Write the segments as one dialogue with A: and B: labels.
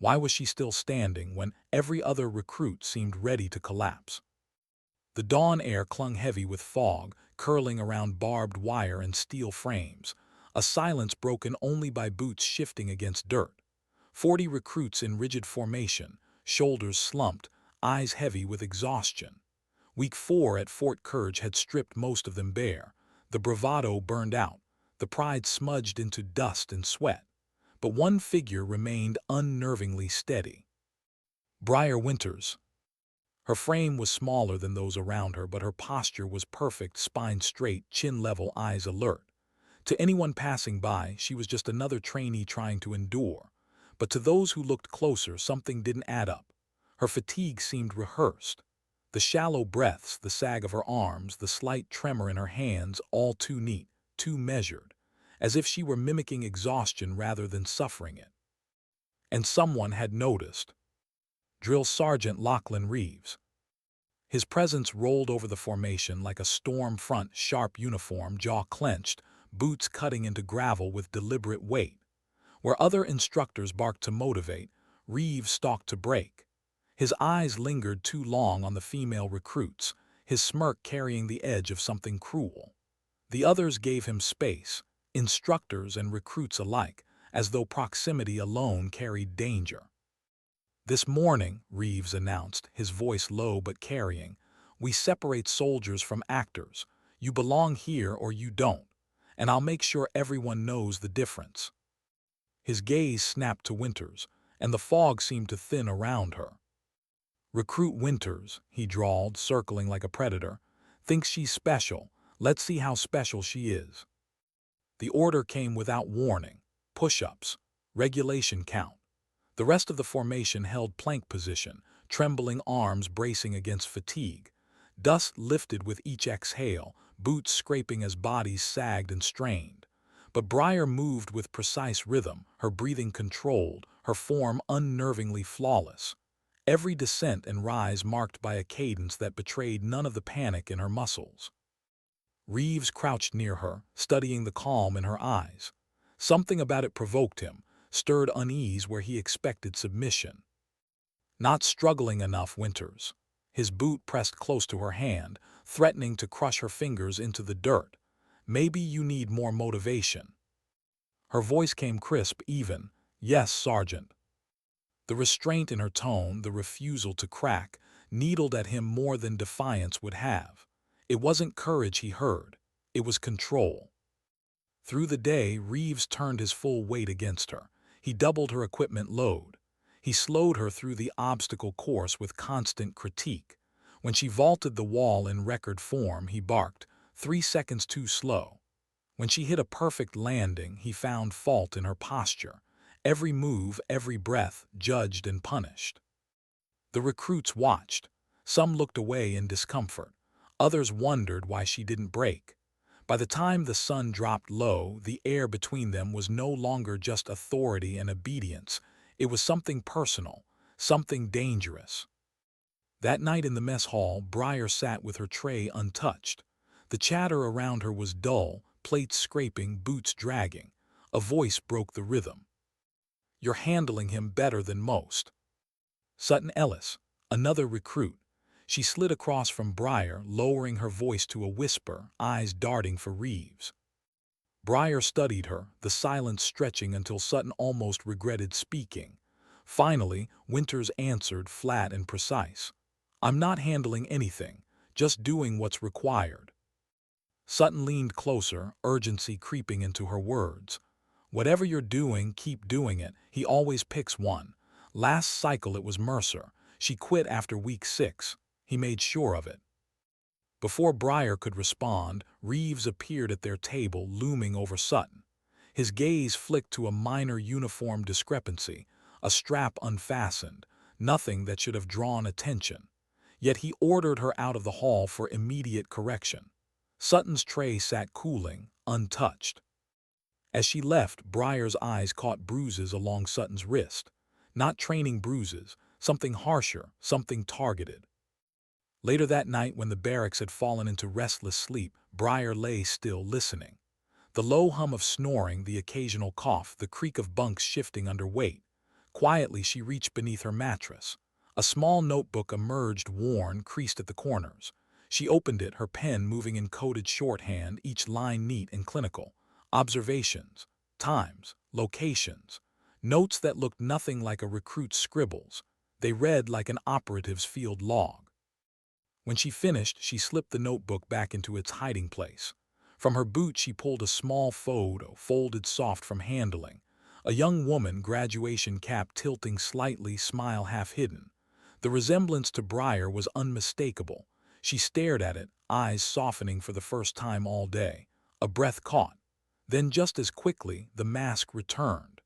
A: Why was she still standing when every other recruit seemed ready to collapse? The dawn air clung heavy with fog, curling around barbed wire and steel frames, a silence broken only by boots shifting against dirt. 40 recruits in rigid formation, shoulders slumped, eyes heavy with exhaustion. Week 4 at Fort Kirge had stripped most of them bare. The bravado burned out, the pride smudged into dust and sweat. But one figure remained unnervingly steady. Brier Winters. Her frame was smaller than those around her, but her posture was perfect, spine straight, chin level, eyes alert. To anyone passing by, she was just another trainee trying to endure. But to those who looked closer, something didn't add up. Her fatigue seemed rehearsed. The shallow breaths, the sag of her arms, the slight tremor in her hands, all too neat, too measured, as if she were mimicking exhaustion rather than suffering it. And someone had noticed. Drill Sergeant Lachlan Reeves. His presence rolled over the formation like a storm front, sharp uniform, jaw clenched, boots cutting into gravel with deliberate weight. Where other instructors barked to motivate, Reeves stalked to break. His eyes lingered too long on the female recruits, his smirk carrying the edge of something cruel. The others gave him space, instructors and recruits alike, as though proximity alone carried danger. "This morning," Reeves announced, his voice low but carrying, "we separate soldiers from actors. You belong here or you don't, and I'll make sure everyone knows the difference." His gaze snapped to Winters, and the fog seemed to thin around her. "Recruit Winters," he drawled, circling like a predator, "thinks she's special. Let's see how special she is." The order came without warning. Push-ups. Regulation count. The rest of the formation held plank position, trembling arms bracing against fatigue. Dust lifted with each exhale, boots scraping as bodies sagged and strained. But Brier moved with precise rhythm, her breathing controlled, her form unnervingly flawless. Every descent and rise marked by a cadence that betrayed none of the panic in her muscles. Reeves crouched near her, studying the calm in her eyes. Something about it provoked him, stirred unease where he expected submission. "Not struggling enough, Winters." His boot pressed close to her hand, threatening to crush her fingers into the dirt. "Maybe you need more motivation." Her voice came crisp, even. "Yes, Sergeant." The restraint in her tone, the refusal to crack, needled at him more than defiance would have. It wasn't courage he heard. It was control. Through the day, Reeves turned his full weight against her. He doubled her equipment load. He slowed her through the obstacle course with constant critique. When she vaulted the wall in record form, he barked, 3 seconds too slow. When she hit a perfect landing, he found fault in her posture. Every move, every breath, judged and punished. The recruits watched. Some looked away in discomfort. Others wondered why she didn't break. By the time the sun dropped low, the air between them was no longer just authority and obedience. It was something personal, something dangerous. That night in the mess hall, Brier sat with her tray untouched. The chatter around her was dull, plates scraping, boots dragging. A voice broke the rhythm. "You're handling him better than most." Sutton Ellis, another recruit. She slid across from Brier, lowering her voice to a whisper, eyes darting for Reeves. Brier studied her, the silence stretching until Sutton almost regretted speaking. Finally, Winters answered, flat and precise. "I'm not handling anything, just doing what's required." Sutton leaned closer, urgency creeping into her words. "Whatever you're doing, keep doing it. He always picks one. Last cycle it was Mercer. She quit after week 6. He made sure of it." Before Brier could respond, Reeves appeared at their table, looming over Sutton. His gaze flicked to a minor uniform discrepancy, a strap unfastened, nothing that should have drawn attention. Yet he ordered her out of the hall for immediate correction. Sutton's tray sat cooling, untouched. As she left, Brier's eyes caught bruises along Sutton's wrist. Not training bruises, something harsher, something targeted. Later that night, when the barracks had fallen into restless sleep, Brier lay still, listening. The low hum of snoring, the occasional cough, the creak of bunks shifting under weight. Quietly, she reached beneath her mattress. A small notebook emerged, worn, creased at the corners. She opened it, her pen moving in coded shorthand, each line neat and clinical. Observations, times, locations. Notes that looked nothing like a recruit's scribbles. They read like an operative's field log. When she finished, she slipped the notebook back into its hiding place. From her boot she pulled a small photo, folded soft from handling. A young woman, graduation cap tilting slightly, smile half hidden. The resemblance to Brier was unmistakable. She stared at it, eyes softening for the first time all day. A breath caught. Then just as quickly, the mask returned.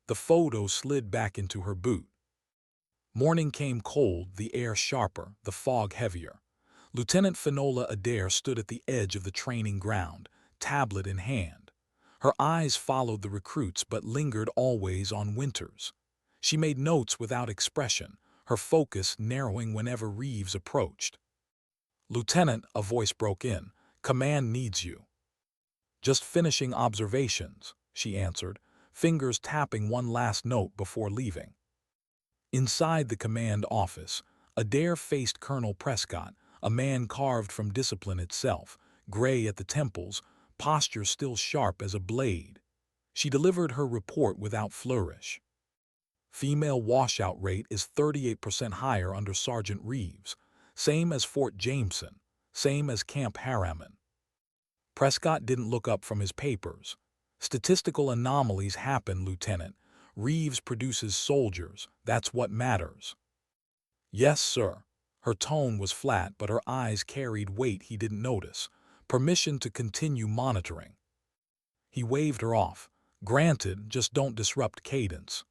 A: The photo slid back into her boot. Morning came cold, the air sharper, the fog heavier. Lieutenant Finola Adair stood at the edge of the training ground, tablet in hand. Her eyes followed the recruits but lingered always on Winters. She made notes without expression, her focus narrowing whenever Reeves approached. "Lieutenant," a voice broke in, "command needs you." "Just finishing observations," she answered, fingers tapping one last note before leaving. Inside the command office, Adair faced Colonel Prescott, a man carved from discipline itself, gray at the temples, posture still sharp as a blade. She delivered her report without flourish. "Female washout rate is 38% higher under Sergeant Reeves, same as Fort Jameson, same as Camp Harriman." Prescott didn't look up from his papers. "Statistical anomalies happen, Lieutenant. Reeves produces soldiers, that's what matters." "Yes, sir." Her tone was flat, but her eyes carried weight he didn't notice. Permission to continue monitoring. He waved her off. "Granted, just don't disrupt cadence."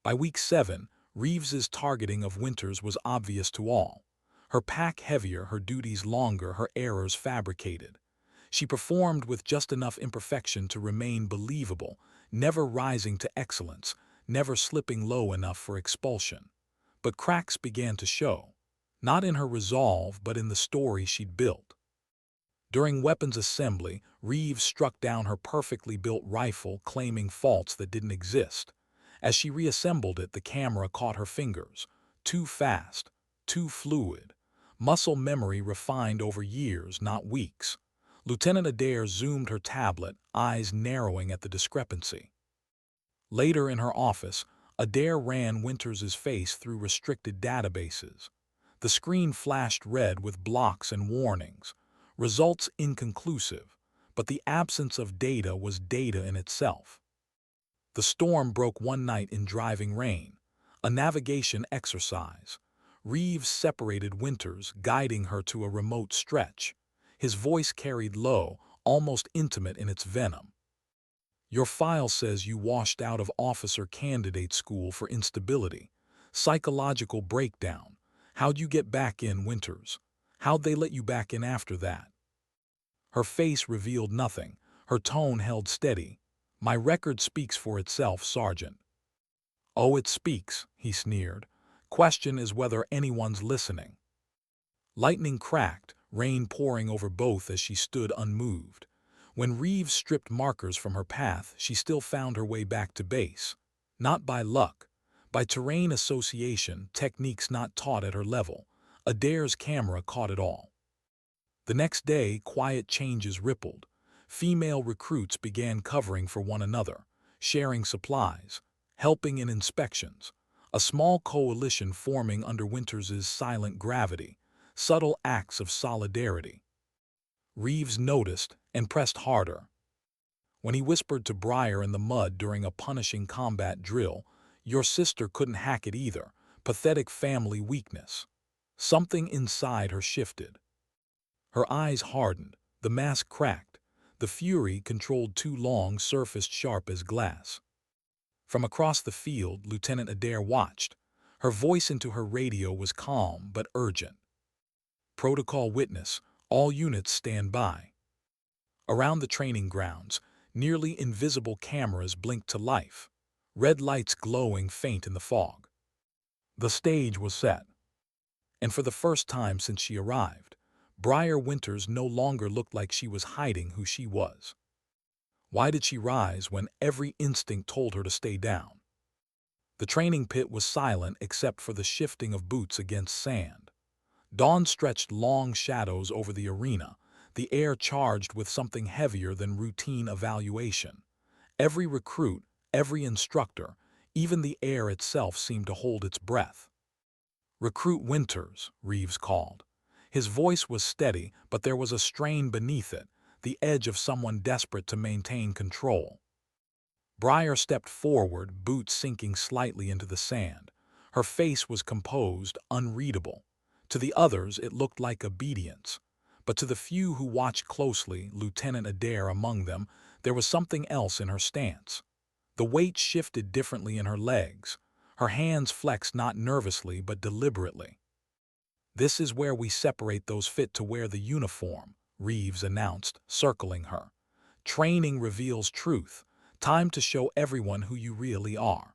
A: By week 7, Reeves's targeting of Winters was obvious to all. Her pack heavier, her duties longer, her errors fabricated. She performed with just enough imperfection to remain believable, never rising to excellence, never slipping low enough for expulsion. But cracks began to show, not in her resolve but in the story she'd built. During weapons assembly, Reeves struck down her perfectly built rifle, claiming faults that didn't exist. As she reassembled it, the camera caught her fingers. Too fast, too fluid. Muscle memory refined over years, not weeks. Lieutenant Adair zoomed her tablet, eyes narrowing at the discrepancy. Later in her office, Adair ran Winters's face through restricted databases. The screen flashed red with blocks and warnings. Results inconclusive, but the absence of data was data in itself. The storm broke one night in driving rain, a navigation exercise. Reeves separated Winters, guiding her to a remote stretch. His voice carried low, almost intimate in its venom. "Your file says you washed out of officer candidate school for instability. Psychological breakdown. How'd you get back in, Winters? How'd they let you back in after that?" Her face revealed nothing. Her tone held steady. "My record speaks for itself, Sergeant." "Oh, it speaks," he sneered. "Question is whether anyone's listening." Lightning cracked, rain pouring over both as she stood unmoved. When Reeves stripped markers from her path, she still found her way back to base. Not by luck. By terrain association, techniques not taught at her level. Adair's camera caught it all. The next day, quiet changes rippled. Female recruits began covering for one another, sharing supplies, helping in inspections. A small coalition forming under Winters's silent gravity, subtle acts of solidarity. Reeves noticed and pressed harder. When he whispered to Brier in the mud during a punishing combat drill, "Your sister couldn't hack it either. Pathetic family weakness." Something inside her shifted. Her eyes hardened, the mask cracked. The fury, controlled too long, surfaced sharp as glass. From across the field, Lieutenant Adair watched. Her voice into her radio was calm but urgent. "Protocol witness, all units stand by." Around the training grounds, nearly invisible cameras blinked to life, red lights glowing faint in the fog. The stage was set. And for the first time since she arrived, Brier Winters no longer looked like she was hiding who she was. Why did she rise when every instinct told her to stay down? The training pit was silent except for the shifting of boots against sand. Dawn stretched long shadows over the arena, the air charged with something heavier than routine evaluation. Every recruit, every instructor, even the air itself seemed to hold its breath. "Recruit Winters," Reeves called. His voice was steady, but there was a strain beneath it, the edge of someone desperate to maintain control. Brier stepped forward, boots sinking slightly into the sand. Her face was composed, unreadable. To the others, it looked like obedience. But to the few who watched closely, Lieutenant Adair among them, there was something else in her stance. The weight shifted differently in her legs. Her hands flexed not nervously but deliberately. "This is where we separate those fit to wear the uniform," Reeves announced, circling her. "Training reveals truth. Time to show everyone who you really are."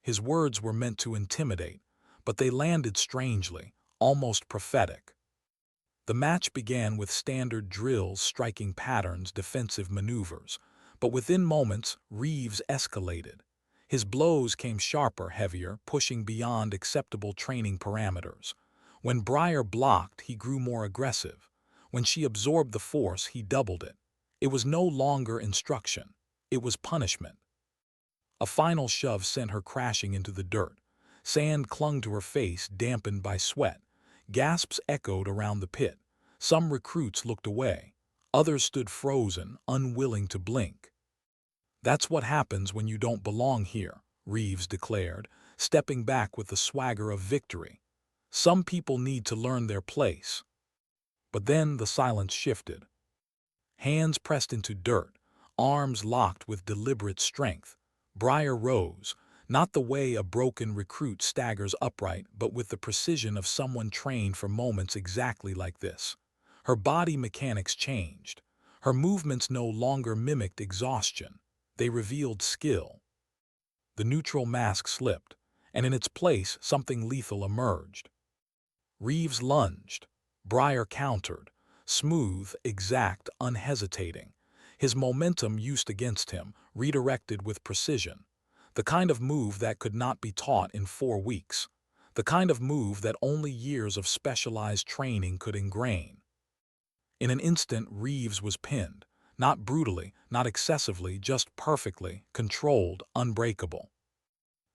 A: His words were meant to intimidate, but they landed strangely, almost prophetic. The match began with standard drills, striking patterns, defensive maneuvers. But within moments, Reeves escalated. His blows came sharper, heavier, pushing beyond acceptable training parameters. When Brier blocked, he grew more aggressive. When she absorbed the force, he doubled it. It was no longer instruction. It was punishment. A final shove sent her crashing into the dirt. Sand clung to her face, dampened by sweat. Gasps echoed around the pit. Some recruits looked away. Others stood frozen, unwilling to blink. "That's what happens when you don't belong here," Reeves declared, stepping back with the swagger of victory. "Some people need to learn their place." But then the silence shifted. Hands pressed into dirt, arms locked with deliberate strength. Brier rose, not the way a broken recruit staggers upright, but with the precision of someone trained for moments exactly like this. Her body mechanics changed. Her movements no longer mimicked exhaustion. They revealed skill. The neutral mask slipped, and in its place something lethal emerged. Reeves lunged. Brier countered. Smooth, exact, unhesitating. His momentum used against him, redirected with precision. The kind of move that could not be taught in 4 weeks. The kind of move that only years of specialized training could ingrain. In an instant, Reeves was pinned. Not brutally, not excessively, just perfectly, controlled, unbreakable.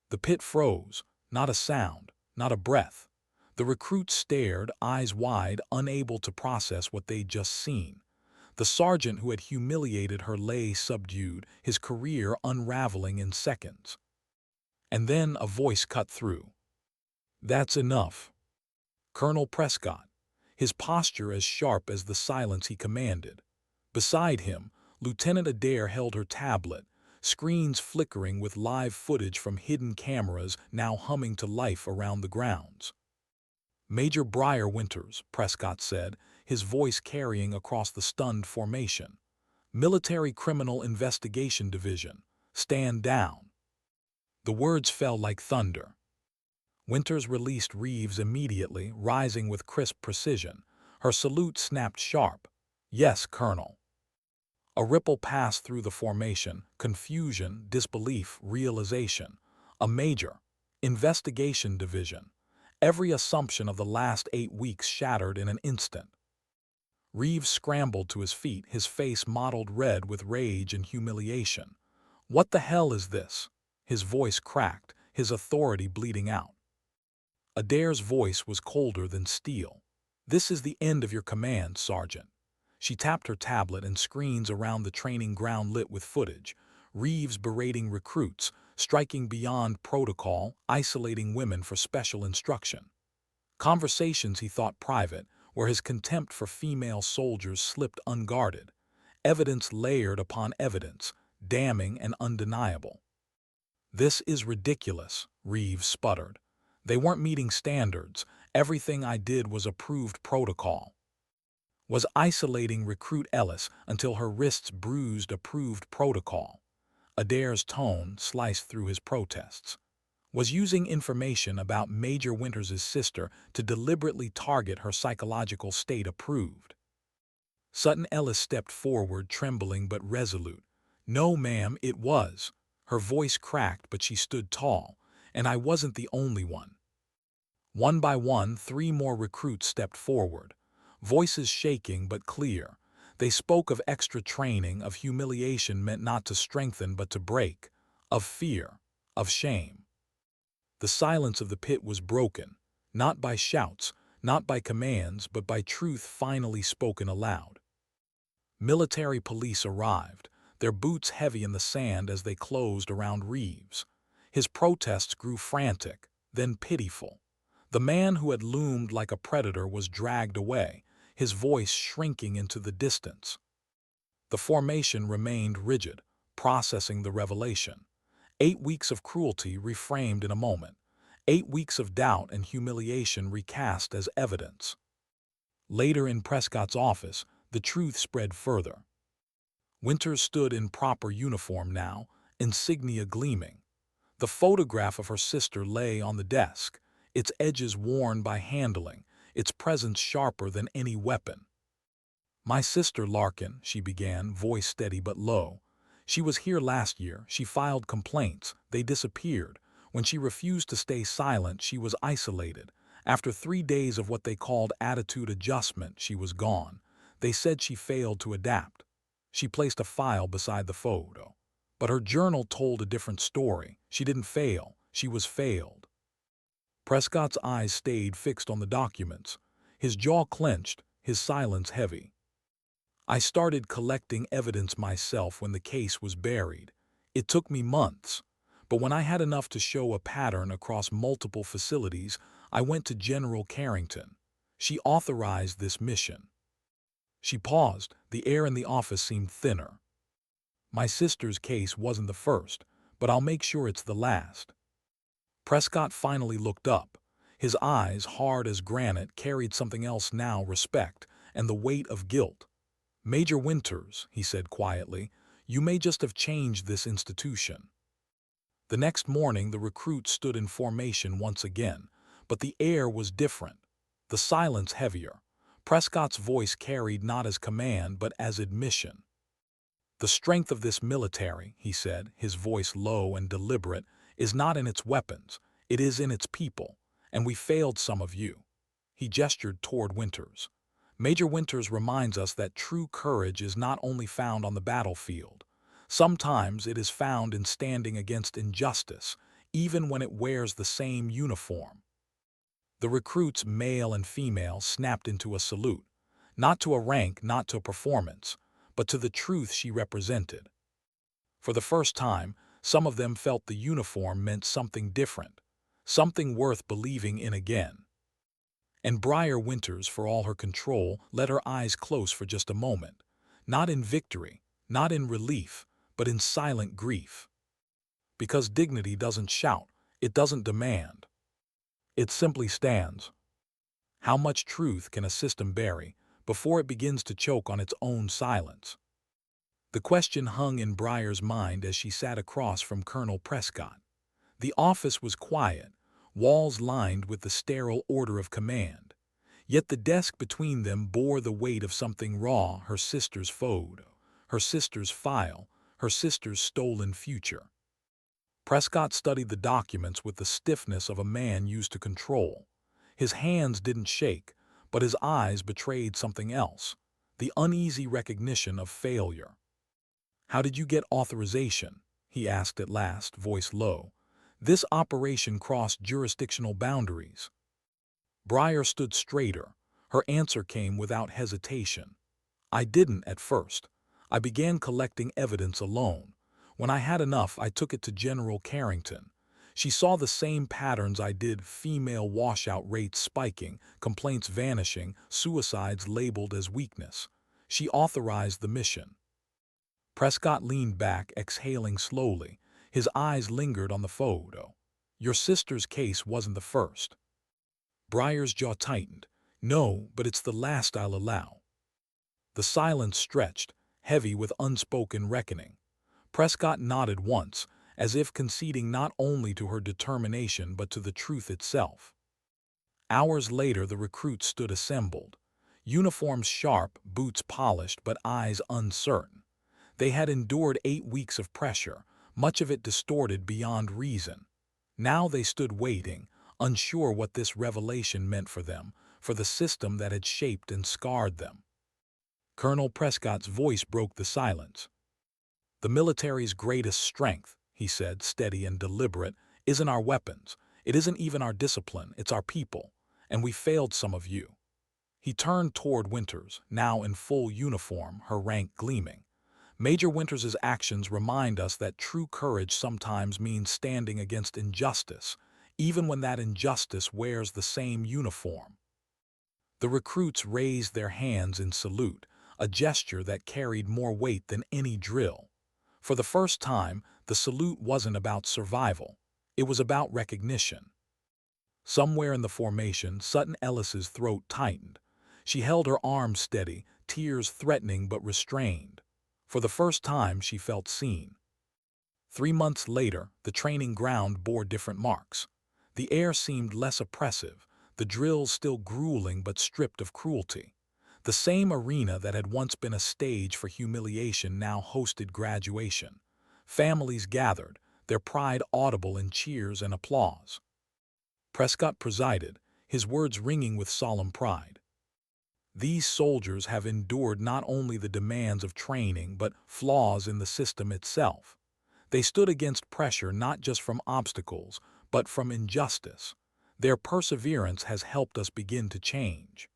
A: The pit froze. Not a sound, not a breath. The recruits stared, eyes wide, unable to process what they'd just seen. The sergeant who had humiliated her lay subdued, his career unraveling in seconds. And then a voice cut through. "That's enough." Colonel Prescott, his posture as sharp as the silence he commanded. Beside him, Lieutenant Adair held her tablet, screens flickering with live footage from hidden cameras now humming to life around the grounds. "Major Brier Winters," Prescott said, his voice carrying across the stunned formation. "Military Criminal Investigation Division. Stand down." The words fell like thunder. Winters released Reeves immediately, rising with crisp precision. Her salute snapped sharp. "Yes, Colonel." A ripple passed through the formation, confusion, disbelief, realization. A major investigation division. Every assumption of the last 8 weeks shattered in an instant. Reeves scrambled to his feet, his face mottled red with rage and humiliation. "What the hell is this?" His voice cracked, his authority bleeding out. Adair's voice was colder than steel. "This is the end of your command, Sergeant." She tapped her tablet and screens around the training ground lit with footage. Reeves berating recruits, striking beyond protocol, isolating women for special instruction. Conversations he thought private, where his contempt for female soldiers slipped unguarded. Evidence layered upon evidence, damning and undeniable. "This is ridiculous," Reeves sputtered. "They weren't meeting standards. Everything I did was approved protocol." Was isolating recruit Ellis until her wrists bruised approved protocol. Adair's tone sliced through his protests. Was using information about Major Winters' sister to deliberately target her psychological state approved. Sutton Ellis stepped forward, trembling but resolute. "No, ma'am, it was." Her voice cracked, but she stood tall. And I wasn't the only one. One by one, 3 more recruits stepped forward, voices shaking but clear. They spoke of extra training, of humiliation meant not to strengthen but to break, of fear, of shame. The silence of the pit was broken, not by shouts, not by commands, but by truth finally spoken aloud. Military police arrived, their boots heavy in the sand as they closed around Reeves. His protests grew frantic, then pitiful. The man who had loomed like a predator was dragged away, his voice shrinking into the distance. The formation remained rigid, processing the revelation. 8 weeks of cruelty reframed in a moment. 8 weeks of doubt and humiliation recast as evidence. Later in Prescott's office, the truth spread further. Winters stood in proper uniform now, insignia gleaming. The photograph of her sister lay on the desk, its edges worn by handling, its presence sharper than any weapon. "My sister Larkin," she began, voice steady but low. "She was here last year, she filed complaints, they disappeared. When she refused to stay silent, she was isolated. After 3 days of what they called attitude adjustment, she was gone. They said she failed to adapt." She placed a file beside the photo. "But her journal told a different story. She didn't fail, she was failed." Prescott's eyes stayed fixed on the documents, his jaw clenched, his silence heavy. "I started collecting evidence myself when the case was buried. It took me months. But when I had enough to show a pattern across multiple facilities, I went to General Carrington. She authorized this mission." She paused, the air in the office seemed thinner. "My sister's case wasn't the first, but I'll make sure it's the last." Prescott finally looked up. His eyes, hard as granite, carried something else now, respect, and the weight of guilt. "Major Winters," he said quietly, "you may just have changed this institution." The next morning the recruits stood in formation once again, but the air was different, the silence heavier. Prescott's voice carried not as command but as admission. "The strength of this military," he said, his voice low and deliberate, "is not in its weapons, it is in its people, and we failed some of you." He gestured toward Winters. "Major Winters reminds us that true courage is not only found on the battlefield. Sometimes it is found in standing against injustice, even when it wears the same uniform." The recruits, male and female, snapped into a salute, not to a rank, not to a performance, but to the truth she represented. For the first time, some of them felt the uniform meant something different, something worth believing in again. And Brier Winters, for all her control, let her eyes close for just a moment, not in victory, not in relief, but in silent grief. Because dignity doesn't shout, it doesn't demand. It simply stands. How much truth can a system bury before it begins to choke on its own silence? The question hung in Brier's mind as she sat across from Colonel Prescott. The office was quiet, walls lined with the sterile order of command. Yet the desk between them bore the weight of something raw, her sister's photo, her sister's file, her sister's stolen future. Prescott studied the documents with the stiffness of a man used to control. His hands didn't shake, but his eyes betrayed something else, the uneasy recognition of failure. "How did you get authorization?" he asked at last, voice low. "This operation crossed jurisdictional boundaries." Brier stood straighter. Her answer came without hesitation. "I didn't at first. I began collecting evidence alone. When I had enough, I took it to General Carrington. She saw the same patterns I did: female washout rates spiking, complaints vanishing, suicides labeled as weakness. She authorized the mission." Prescott leaned back, exhaling slowly. His eyes lingered on the photo. "Your sister's case wasn't the first." Brier's jaw tightened. "No, but it's the last I'll allow." The silence stretched, heavy with unspoken reckoning. Prescott nodded once, as if conceding not only to her determination but to the truth itself. Hours later the recruits stood assembled, uniforms sharp, boots polished, but eyes uncertain. They had endured 8 weeks of pressure, much of it distorted beyond reason. Now they stood waiting, unsure what this revelation meant for them, for the system that had shaped and scarred them. Colonel Prescott's voice broke the silence. "The military's greatest strength," he said, steady and deliberate, "isn't our weapons. It isn't even our discipline. It's our people. And we failed some of you." He turned toward Winters, now in full uniform, her rank gleaming. "Major Winters's actions remind us that true courage sometimes means standing against injustice, even when that injustice wears the same uniform." The recruits raised their hands in salute, a gesture that carried more weight than any drill. For the first time, the salute wasn't about survival. It was about recognition. Somewhere in the formation, Sutton Ellis's throat tightened. She held her arms steady, tears threatening but restrained. For the first time, she felt seen. 3 months later, the training ground bore different marks. The air seemed less oppressive, the drills still grueling but stripped of cruelty. The same arena that had once been a stage for humiliation now hosted graduation. Families gathered, their pride audible in cheers and applause. Prescott presided, his words ringing with solemn pride. "These soldiers have endured not only the demands of training but flaws in the system itself. They stood against pressure not just from obstacles, but from injustice. Their perseverance has helped us begin to change."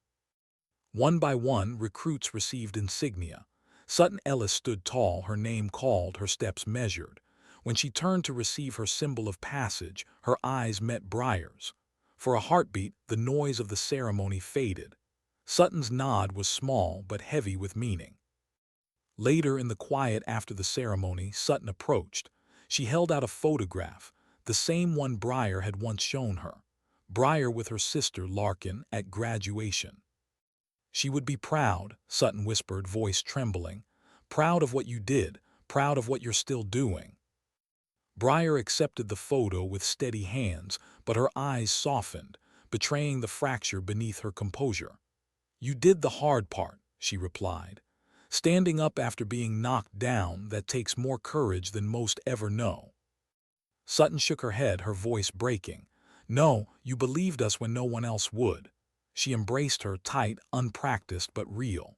A: One by one, recruits received insignia. Sutton Ellis stood tall, her name called, her steps measured. When she turned to receive her symbol of passage, her eyes met Brier's. For a heartbeat, the noise of the ceremony faded. Sutton's nod was small but heavy with meaning. Later in the quiet after the ceremony, Sutton approached. She held out a photograph, the same one Brier had once shown her. Brier with her sister Larkin at graduation. "She would be proud," Sutton whispered, voice trembling. "Proud of what you did, proud of what you're still doing." Brier accepted the photo with steady hands, but her eyes softened, betraying the fracture beneath her composure. "You did the hard part," she replied. "Standing up after being knocked down, that takes more courage than most ever know." Sutton shook her head, her voice breaking. "No, you believed us when no one else would." She embraced her, tight, unpracticed, but real.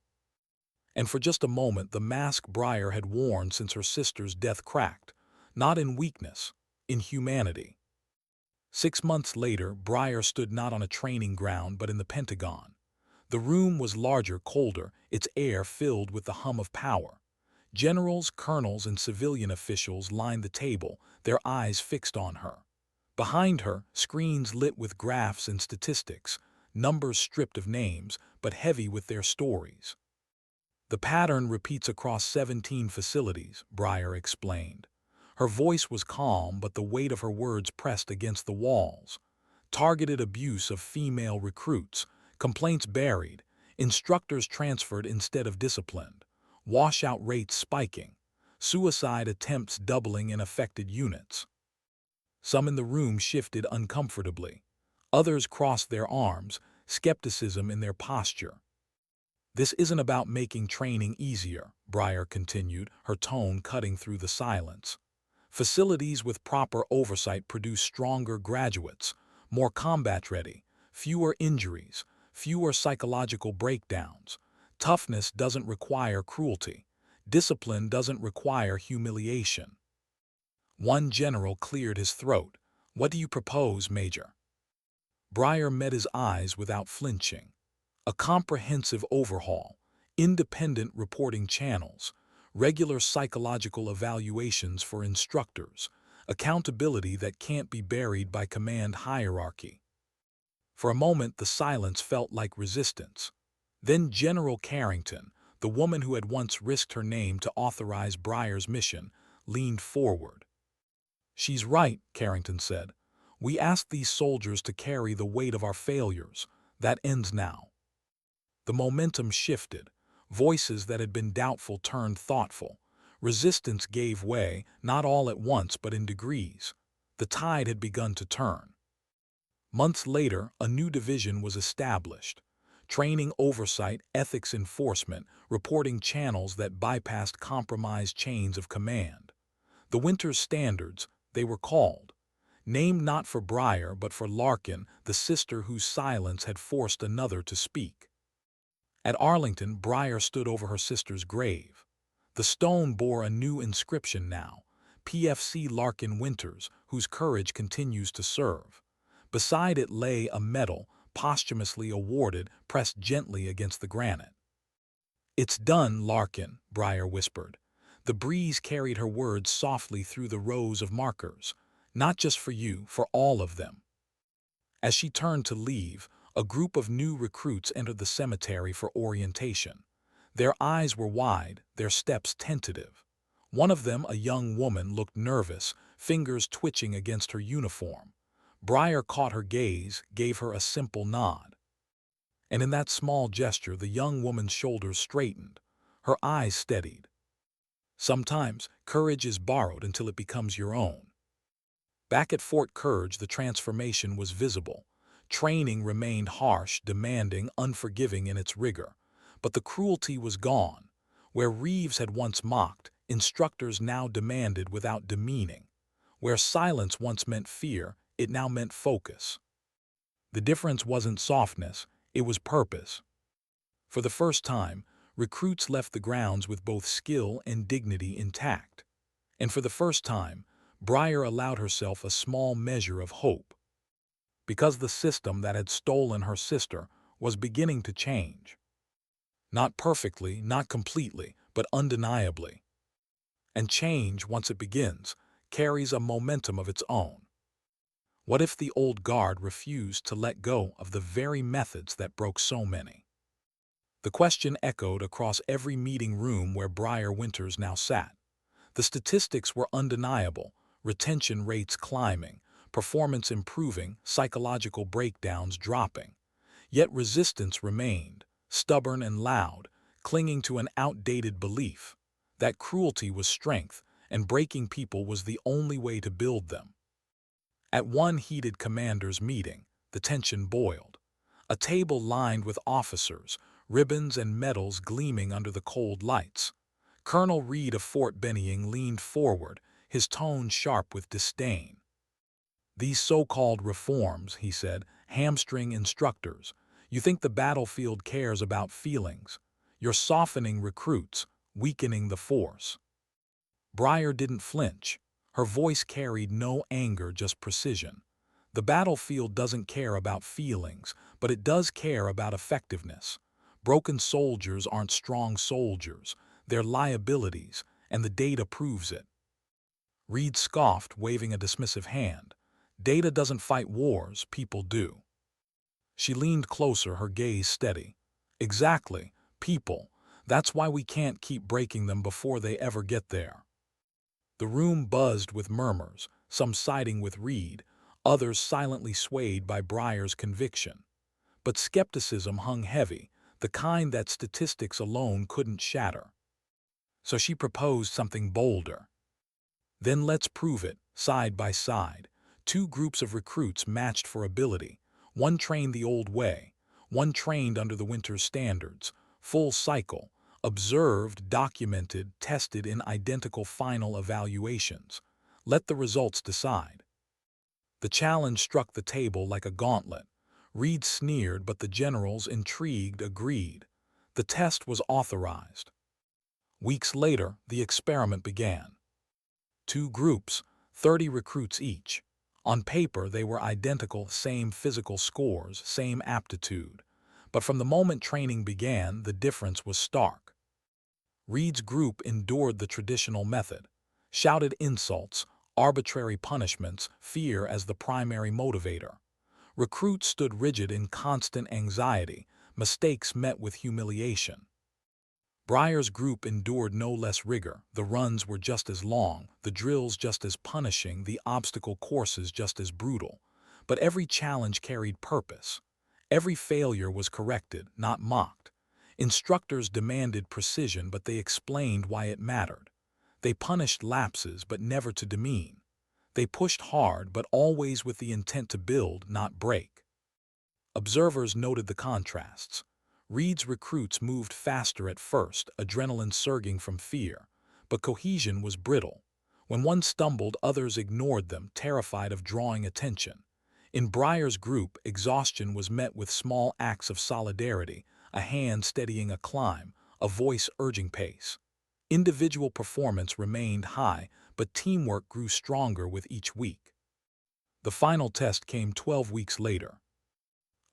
A: And for just a moment, the mask Brier had worn since her sister's death cracked, not in weakness, in humanity. 6 months later, Brier stood not on a training ground but in the Pentagon. The room was larger, colder, its air filled with the hum of power. Generals, colonels, and civilian officials lined the table, their eyes fixed on her. Behind her, screens lit with graphs and statistics, numbers stripped of names, but heavy with their stories. "The pattern repeats across 17 facilities," Brier explained. Her voice was calm, but the weight of her words pressed against the walls. Targeted abuse of female recruits, complaints buried, instructors transferred instead of disciplined, washout rates spiking, suicide attempts doubling in affected units. Some in the room shifted uncomfortably. Others crossed their arms, skepticism in their posture. "This isn't about making training easier," Brier continued, her tone cutting through the silence. "Facilities with proper oversight produce stronger graduates, more combat-ready, fewer injuries, fewer psychological breakdowns. Toughness doesn't require cruelty. Discipline doesn't require humiliation." One general cleared his throat. "What do you propose, Major?" Brier met his eyes without flinching. "A comprehensive overhaul, independent reporting channels, regular psychological evaluations for instructors, accountability that can't be buried by command hierarchy." For a moment, the silence felt like resistance. Then General Carrington, the woman who had once risked her name to authorize Brier's mission, leaned forward. "She's right," Carrington said. "We asked these soldiers to carry the weight of our failures. That ends now." The momentum shifted. Voices that had been doubtful turned thoughtful. Resistance gave way, not all at once but in degrees. The tide had begun to turn. Months later, a new division was established. Training oversight, ethics enforcement, reporting channels that bypassed compromised chains of command. The Winter's Standards, they were called. named not for Brier but for Larkin, the sister whose silence had forced another to speak. At Arlington, Brier stood over her sister's grave. The stone bore a new inscription now, PFC Larkin Winters, whose courage continues to serve. Beside it lay a medal, posthumously awarded, pressed gently against the granite. "It's done, Larkin," Brier whispered. The breeze carried her words softly through the rows of markers. "Not just for you, for all of them." As she turned to leave, a group of new recruits entered the cemetery for orientation. Their eyes were wide, their steps tentative. One of them, a young woman, looked nervous, fingers twitching against her uniform. Brier caught her gaze, gave her a simple nod. And in that small gesture, the young woman's shoulders straightened. Her eyes steadied. Sometimes, courage is borrowed until it becomes your own. Back at Fort Kirge, the transformation was visible. Training remained harsh, demanding, unforgiving in its rigor. But the cruelty was gone. Where Reeves had once mocked, instructors now demanded without demeaning. Where silence once meant fear, it now meant focus. The difference wasn't softness, it was purpose. For the first time, recruits left the grounds with both skill and dignity intact. And for the first time, Brier allowed herself a small measure of hope. Because the system that had stolen her sister was beginning to change. Not perfectly, not completely, but undeniably. And change, once it begins, carries a momentum of its own. What if the old guard refused to let go of the very methods that broke so many? The question echoed across every meeting room where Brier Winters now sat. The statistics were undeniable, retention rates climbing, performance improving, psychological breakdowns dropping. Yet resistance remained, stubborn and loud, clinging to an outdated belief that cruelty was strength and breaking people was the only way to build them. At one heated commanders' meeting, the tension boiled. A table lined with officers, ribbons and medals gleaming under the cold lights. Colonel Reed of Fort Benning leaned forward, his tone sharp with disdain. "These so-called reforms," he said, "hamstring instructors. You think the battlefield cares about feelings. You're softening recruits, weakening the force." Brier didn't flinch. Her voice carried no anger, just precision. The battlefield doesn't care about feelings, but it does care about effectiveness. Broken soldiers aren't strong soldiers. They're liabilities, and the data proves it. Reed scoffed, waving a dismissive hand. "Data doesn't fight wars, people do." She leaned closer, her gaze steady. "Exactly, people. That's why we can't keep breaking them before they ever get there." The room buzzed with murmurs, some siding with Reed, others silently swayed by Brier's conviction. But skepticism hung heavy, the kind that statistics alone couldn't shatter. So she proposed something bolder. "Then let's prove it, side by side. Two groups of recruits matched for ability. One trained the old way, one trained under the winter's standards. Full cycle, observed, documented, tested in identical final evaluations. Let the results decide." The challenge struck the table like a gauntlet. Reed sneered, but the generals, intrigued, agreed. The test was authorized. Weeks later, the experiment began. Two groups, 30 recruits each. On paper, they were identical, same physical scores, same aptitude. But from the moment training began, the difference was stark. Reed's group endured the traditional method, shouted insults, arbitrary punishments, fear as the primary motivator. Recruits stood rigid in constant anxiety, mistakes met with humiliation. Brier's group endured no less rigor. The runs were just as long, the drills just as punishing, the obstacle courses just as brutal. But every challenge carried purpose. Every failure was corrected, not mocked. Instructors demanded precision, but they explained why it mattered. They punished lapses, but never to demean. They pushed hard, but always with the intent to build, not break. Observers noted the contrasts. Reed's recruits moved faster at first, adrenaline surging from fear, but cohesion was brittle. When one stumbled, others ignored them, terrified of drawing attention. In Brier's group, exhaustion was met with small acts of solidarity, a hand steadying a climb, a voice urging pace. Individual performance remained high, but teamwork grew stronger with each week. The final test came 12 weeks later.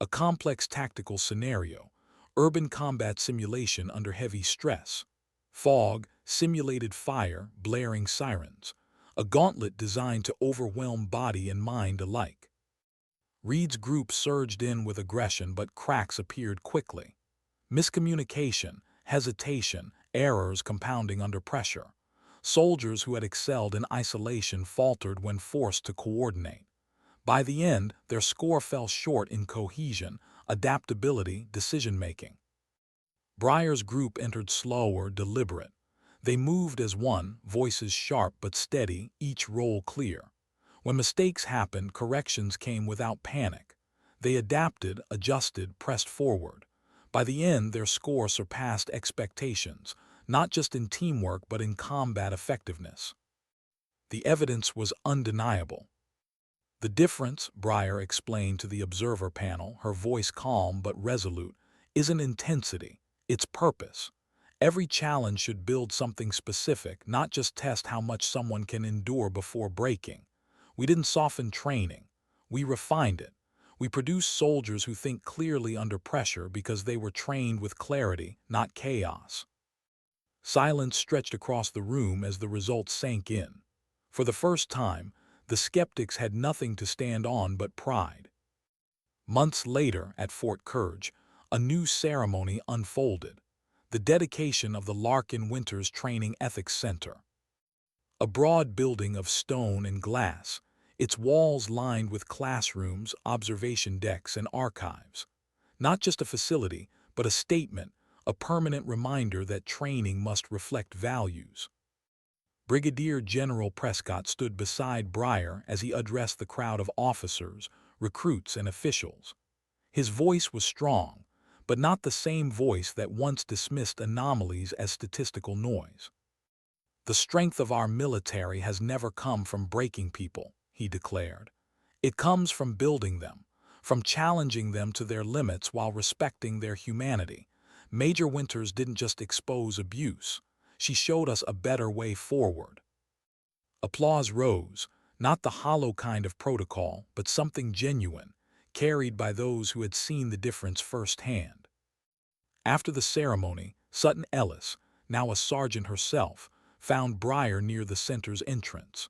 A: A complex tactical scenario, urban combat simulation under heavy stress. Fog, simulated fire, blaring sirens. A gauntlet designed to overwhelm body and mind alike. Reed's group surged in with aggression, but cracks appeared quickly. Miscommunication, hesitation, errors compounding under pressure. Soldiers who had excelled in isolation faltered when forced to coordinate. By the end, their score fell short in cohesion, adaptability, decision-making. Brier's group entered slower, deliberate. They moved as one, voices sharp but steady, each role clear. When mistakes happened, corrections came without panic. They adapted, adjusted, pressed forward. By the end, their score surpassed expectations, not just in teamwork but in combat effectiveness. The evidence was undeniable. The difference, Brier explained to the observer panel, her voice calm but resolute, isn't intensity, it's purpose. Every challenge should build something specific, not just test how much someone can endure before breaking. We didn't soften training. We refined it. We produced soldiers who think clearly under pressure because they were trained with clarity, not chaos. Silence stretched across the room as the results sank in. For the first time, the skeptics had nothing to stand on but pride. Months later, at Fort Kirge, a new ceremony unfolded. The dedication of the Larkin Winters Training Ethics Center. A broad building of stone and glass, its walls lined with classrooms, observation decks, and archives. Not just a facility, but a statement, a permanent reminder that training must reflect values. Brigadier General Prescott stood beside Brier as he addressed the crowd of officers, recruits, and officials. His voice was strong, but not the same voice that once dismissed anomalies as statistical noise. "The strength of our military has never come from breaking people," he declared. "It comes from building them, from challenging them to their limits while respecting their humanity. Major Winters didn't just expose abuse. She showed us a better way forward." Applause rose, not the hollow kind of protocol, but something genuine, carried by those who had seen the difference firsthand. After the ceremony, Sutton Ellis, now a sergeant herself, found Brier near the center's entrance.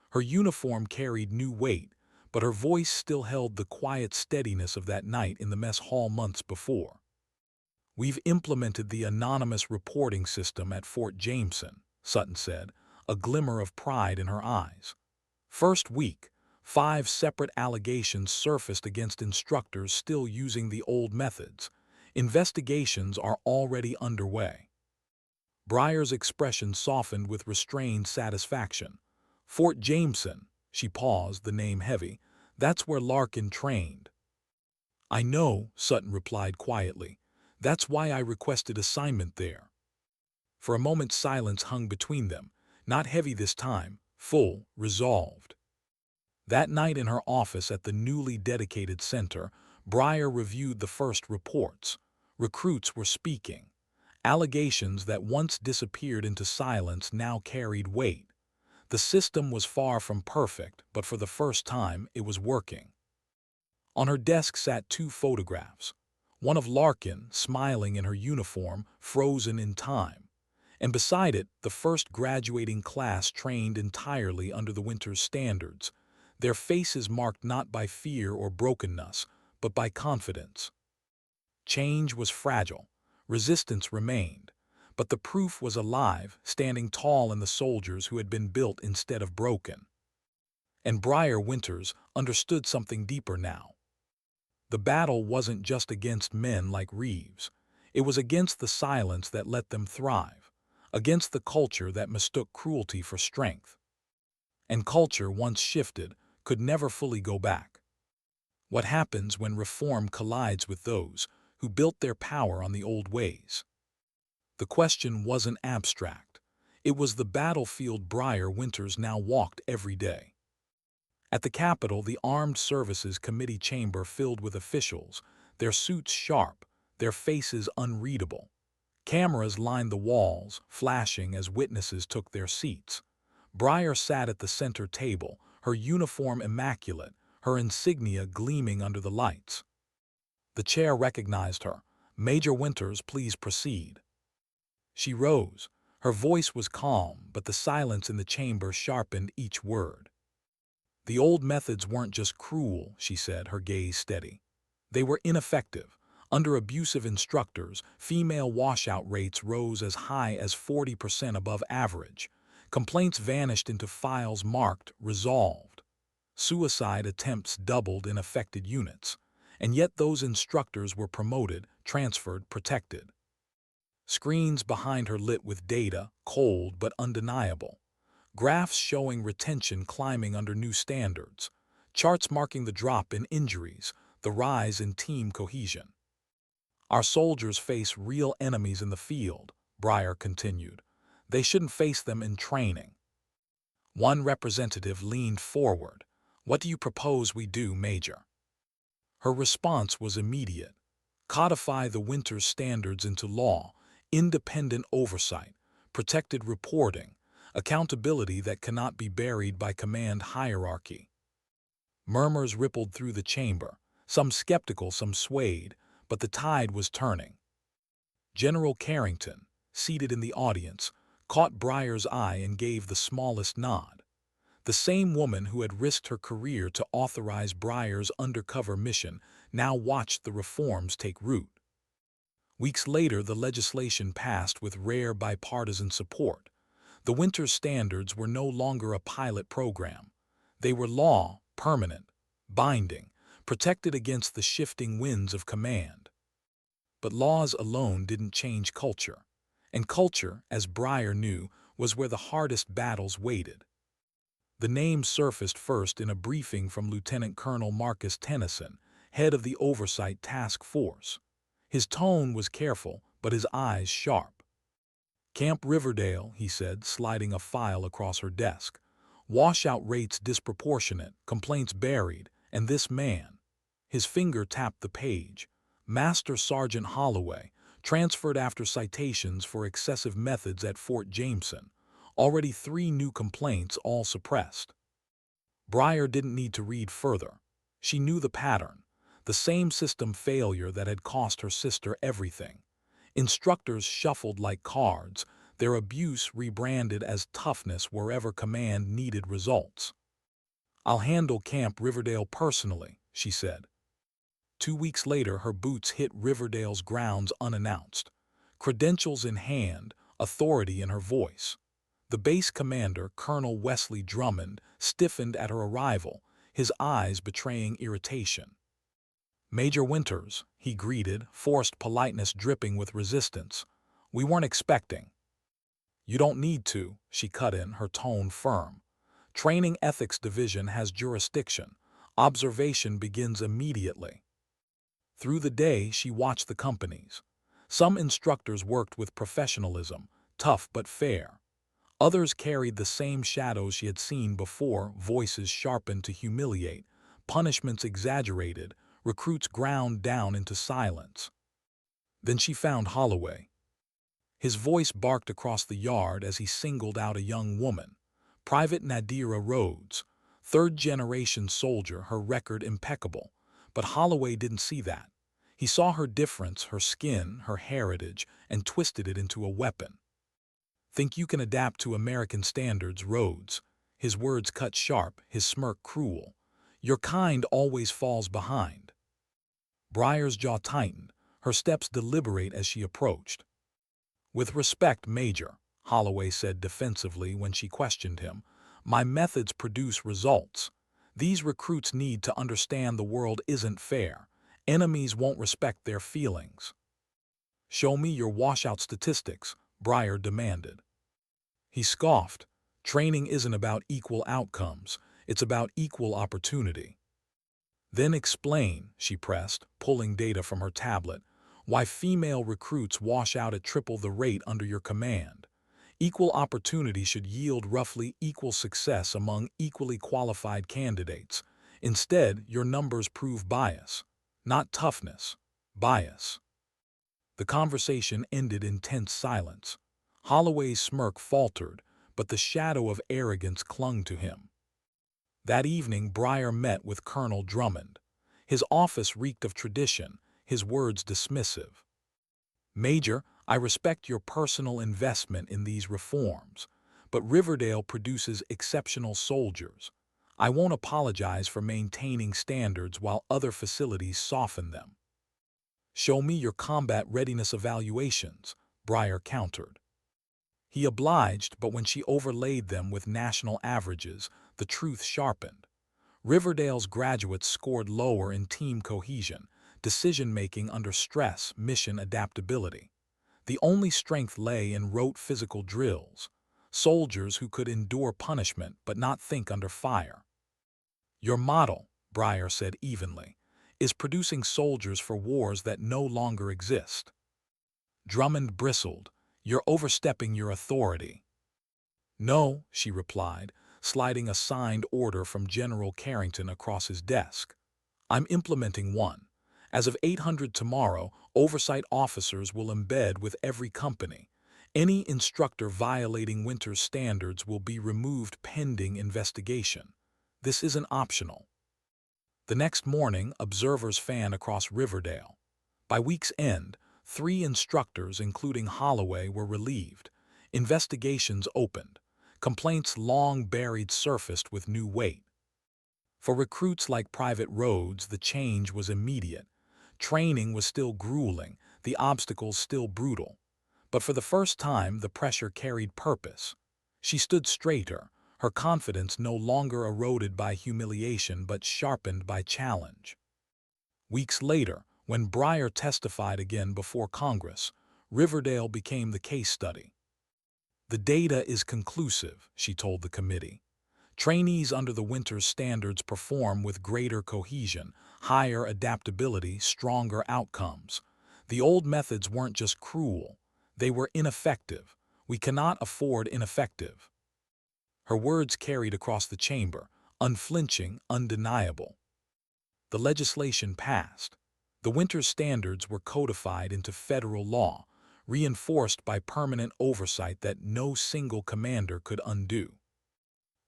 A: Her uniform carried new weight, but her voice still held the quiet steadiness of that night in the mess hall months before. "We've implemented the anonymous reporting system at Fort Jameson," Sutton said, a glimmer of pride in her eyes. "First week, 5 separate allegations surfaced against instructors still using the old methods. Investigations are already underway." Brier's expression softened with restrained satisfaction. "Fort Jameson," she paused, the name heavy, "that's where Larkin trained." "I know," Sutton replied quietly. "That's why I requested assignment there." For a moment silence hung between them, not heavy this time, full, resolved. That night in her office at the newly dedicated center, Brier reviewed the first reports. Recruits were speaking. Allegations that once disappeared into silence now carried weight. The system was far from perfect, but for the first time it was working. On her desk sat 2 photographs. One of Larkin, smiling in her uniform, frozen in time. And beside it, the first graduating class trained entirely under the Winters standards, their faces marked not by fear or brokenness, but by confidence. Change was fragile. Resistance remained, but the proof was alive, standing tall in the soldiers who had been built instead of broken. And Brier Winters understood something deeper now. The battle wasn't just against men like Reeves. It was against the silence that let them thrive, against the culture that mistook cruelty for strength. And culture, once shifted, could never fully go back. What happens when reform collides with those who built their power on the old ways? The question wasn't abstract. It was the battlefield Brier Winters now walked every day. At the Capitol, the Armed Services Committee chamber filled with officials, their suits sharp, their faces unreadable. Cameras lined the walls, flashing as witnesses took their seats. Brier sat at the center table, her uniform immaculate, her insignia gleaming under the lights. The chair recognized her. "Major Winters, please proceed." She rose. Her voice was calm, but the silence in the chamber sharpened each word. "The old methods weren't just cruel," she said, her gaze steady. "They were ineffective. Under abusive instructors, female washout rates rose as high as 40% above average. Complaints vanished into files marked resolved. Suicide attempts doubled in affected units. And yet those instructors were promoted, transferred, protected." Screens behind her lit with data, cold but undeniable. Graphs showing retention climbing under new standards. Charts marking the drop in injuries, the rise in team cohesion. "Our soldiers face real enemies in the field," Brier continued. "They shouldn't face them in training." One representative leaned forward. "What do you propose we do, Major?" Her response was immediate. "Codify the Winters standards into law, independent oversight, protected reporting, accountability that cannot be buried by command hierarchy." Murmurs rippled through the chamber, some skeptical, some swayed, but the tide was turning. General Carrington, seated in the audience, caught Brier's eye and gave the smallest nod. The same woman who had risked her career to authorize Brier's undercover mission now watched the reforms take root. Weeks later, the legislation passed with rare bipartisan support. The Winters standards were no longer a pilot program. They were law, permanent, binding, protected against the shifting winds of command. But laws alone didn't change culture. And culture, as Brier knew, was where the hardest battles waited. The name surfaced first in a briefing from Lieutenant Colonel Marcus Tennyson, head of the Oversight Task Force. His tone was careful, but his eyes sharp. "Camp Riverdale," he said, sliding a file across her desk. "Washout rates disproportionate, complaints buried, and this man." His finger tapped the page. "Master Sergeant Holloway, transferred after citations for excessive methods at Fort Jameson. Already 3 new complaints, all suppressed." Brier didn't need to read further. She knew the pattern, the same system failure that had cost her sister everything. Instructors shuffled like cards, their abuse rebranded as toughness wherever command needed results. "I'll handle Camp Riverdale personally," she said. 2 weeks later, her boots hit Riverdale's grounds unannounced. Credentials in hand, authority in her voice. The base commander, Colonel Wesley Drummond, stiffened at her arrival, his eyes betraying irritation. "Major Winters," he greeted, forced politeness dripping with resistance. "We weren't expecting." "You don't need to," she cut in, her tone firm. "Training Ethics Division has jurisdiction. Observation begins immediately." Through the day, she watched the companies. Some instructors worked with professionalism, tough but fair. Others carried the same shadows she had seen before, voices sharpened to humiliate, punishments exaggerated, recruits ground down into silence. Then she found Holloway. His voice barked across the yard as he singled out a young woman. Private Nadira Rhodes, 3rd-generation soldier, her record impeccable. But Holloway didn't see that. He saw her difference, her skin, her heritage, and twisted it into a weapon. "Think you can adapt to American standards, Rhodes?" His words cut sharp, his smirk cruel. "Your kind always falls behind." Brier's jaw tightened, her steps deliberate as she approached. "With respect, Major," Holloway said defensively when she questioned him, "my methods produce results. These recruits need to understand the world isn't fair. Enemies won't respect their feelings." "Show me your washout statistics," Brier demanded. He scoffed. "Training isn't about equal outcomes, it's about equal opportunity." "Then explain," she pressed, pulling data from her tablet, "why female recruits wash out at triple the rate under your command. Equal opportunity should yield roughly equal success among equally qualified candidates. Instead, your numbers prove bias, not toughness, bias. The conversation ended in tense silence. Holloway's smirk faltered, but the shadow of arrogance clung to him. That evening, Brier met with Colonel Drummond. His office reeked of tradition, his words dismissive. "Major, I respect your personal investment in these reforms, but Riverdale produces exceptional soldiers. I won't apologize for maintaining standards while other facilities soften them." "Show me your combat readiness evaluations," Brier countered. He obliged, but when she overlaid them with national averages, the truth sharpened. Riverdale's graduates scored lower in team cohesion, decision-making under stress, mission adaptability. The only strength lay in rote physical drills, soldiers who could endure punishment but not think under fire. "Your model," Brier said evenly, "is producing soldiers for wars that no longer exist." Drummond bristled. "You're overstepping your authority." "No," she replied, sliding a signed order from General Carrington across his desk. "I'm implementing one. As of 800 tomorrow, oversight officers will embed with every company. Any instructor violating Winter's standards will be removed pending investigation. This isn't optional." The next morning, observers fanned across Riverdale. By week's end, 3 instructors, including Holloway, were relieved. Investigations opened. Complaints long buried surfaced with new weight. For recruits like Private Rhodes, the change was immediate. Training was still grueling, the obstacles still brutal. But for the first time, the pressure carried purpose. She stood straighter, her confidence no longer eroded by humiliation but sharpened by challenge. Weeks later, when Brier testified again before Congress, Riverdale became the case study. "The data is conclusive," she told the committee. "Trainees under the Winter's standards perform with greater cohesion, higher adaptability, stronger outcomes. The old methods weren't just cruel, they were ineffective. We cannot afford ineffective." Her words carried across the chamber, unflinching, undeniable. The legislation passed. The Winter's standards were codified into federal law, reinforced by permanent oversight that no single commander could undo.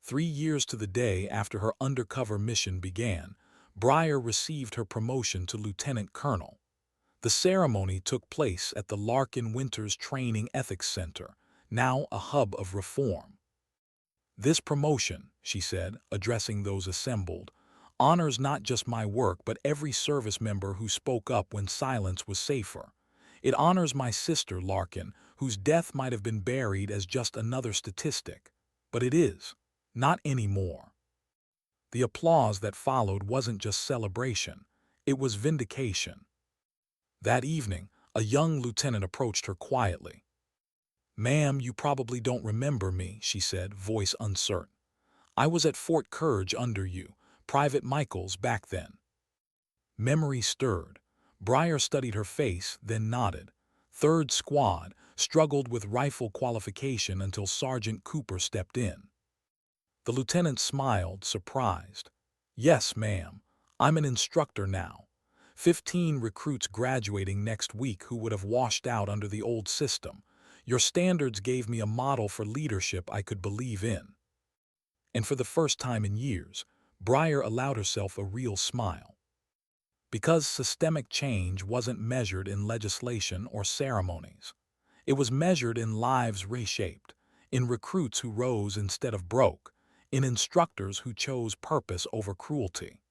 A: 3 years to the day after her undercover mission began, Brier received her promotion to lieutenant colonel. The ceremony took place at the Larkin Winters Training Ethics Center, now a hub of reform. "This promotion," she said, addressing those assembled, "honors not just my work but every service member who spoke up when silence was safer. It honors my sister, Larkin, whose death might have been buried as just another statistic. But it is. Not anymore." The applause that followed wasn't just celebration, it was vindication. That evening, a young lieutenant approached her quietly. "Ma'am, you probably don't remember me," she said, voice uncertain. "I was at Fort Kirge under you, Private Michaels, back then." Memory stirred. Brier studied her face, then nodded. "3rd Squad, struggled with rifle qualification until Sergeant Cooper stepped in." The lieutenant smiled, surprised. "Yes, ma'am. I'm an instructor now. 15 recruits graduating next week who would have washed out under the old system. Your standards gave me a model for leadership I could believe in." And for the first time in years, Brier allowed herself a real smile. Because systemic change wasn't measured in legislation or ceremonies. It was measured in lives reshaped, in recruits who rose instead of broke, in instructors who chose purpose over cruelty.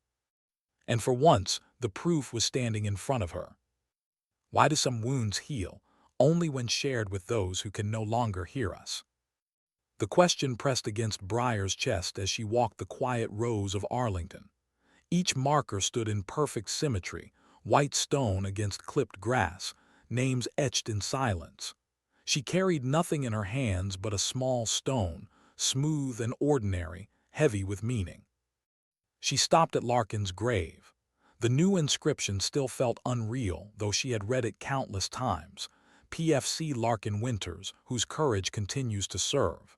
A: And for once, the proof was standing in front of her. Why do some wounds heal? Only when shared with those who can no longer hear us. The question pressed against Brier's chest as she walked the quiet rows of Arlington. Each marker stood in perfect symmetry, white stone against clipped grass, names etched in silence. She carried nothing in her hands but a small stone, smooth and ordinary, heavy with meaning. She stopped at Larkin's grave. The new inscription still felt unreal, though she had read it countless times. PFC Larkin Winters, whose courage continues to serve.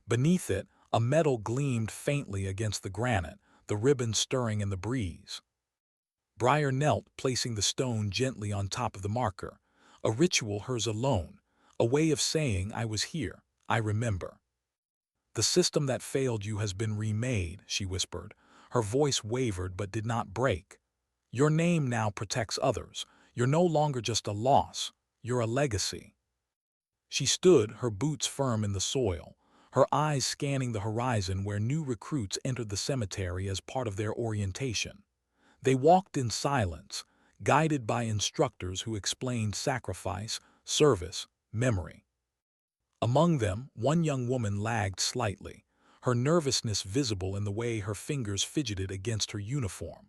A: Beneath it, a medal gleamed faintly against the granite, the ribbon stirring in the breeze. Brier knelt, placing the stone gently on top of the marker. A ritual hers alone, a way of saying I was here, I remember. The system that failed you has been remade, she whispered. Her voice wavered but did not break. Your name now protects others. You're no longer just a loss, you're a legacy. She stood, her boots firm in the soil, her eyes scanning the horizon where new recruits entered the cemetery as part of their orientation. They walked in silence, guided by instructors who explained sacrifice, service, memory. Among them, one young woman lagged slightly, her nervousness visible in the way her fingers fidgeted against her uniform.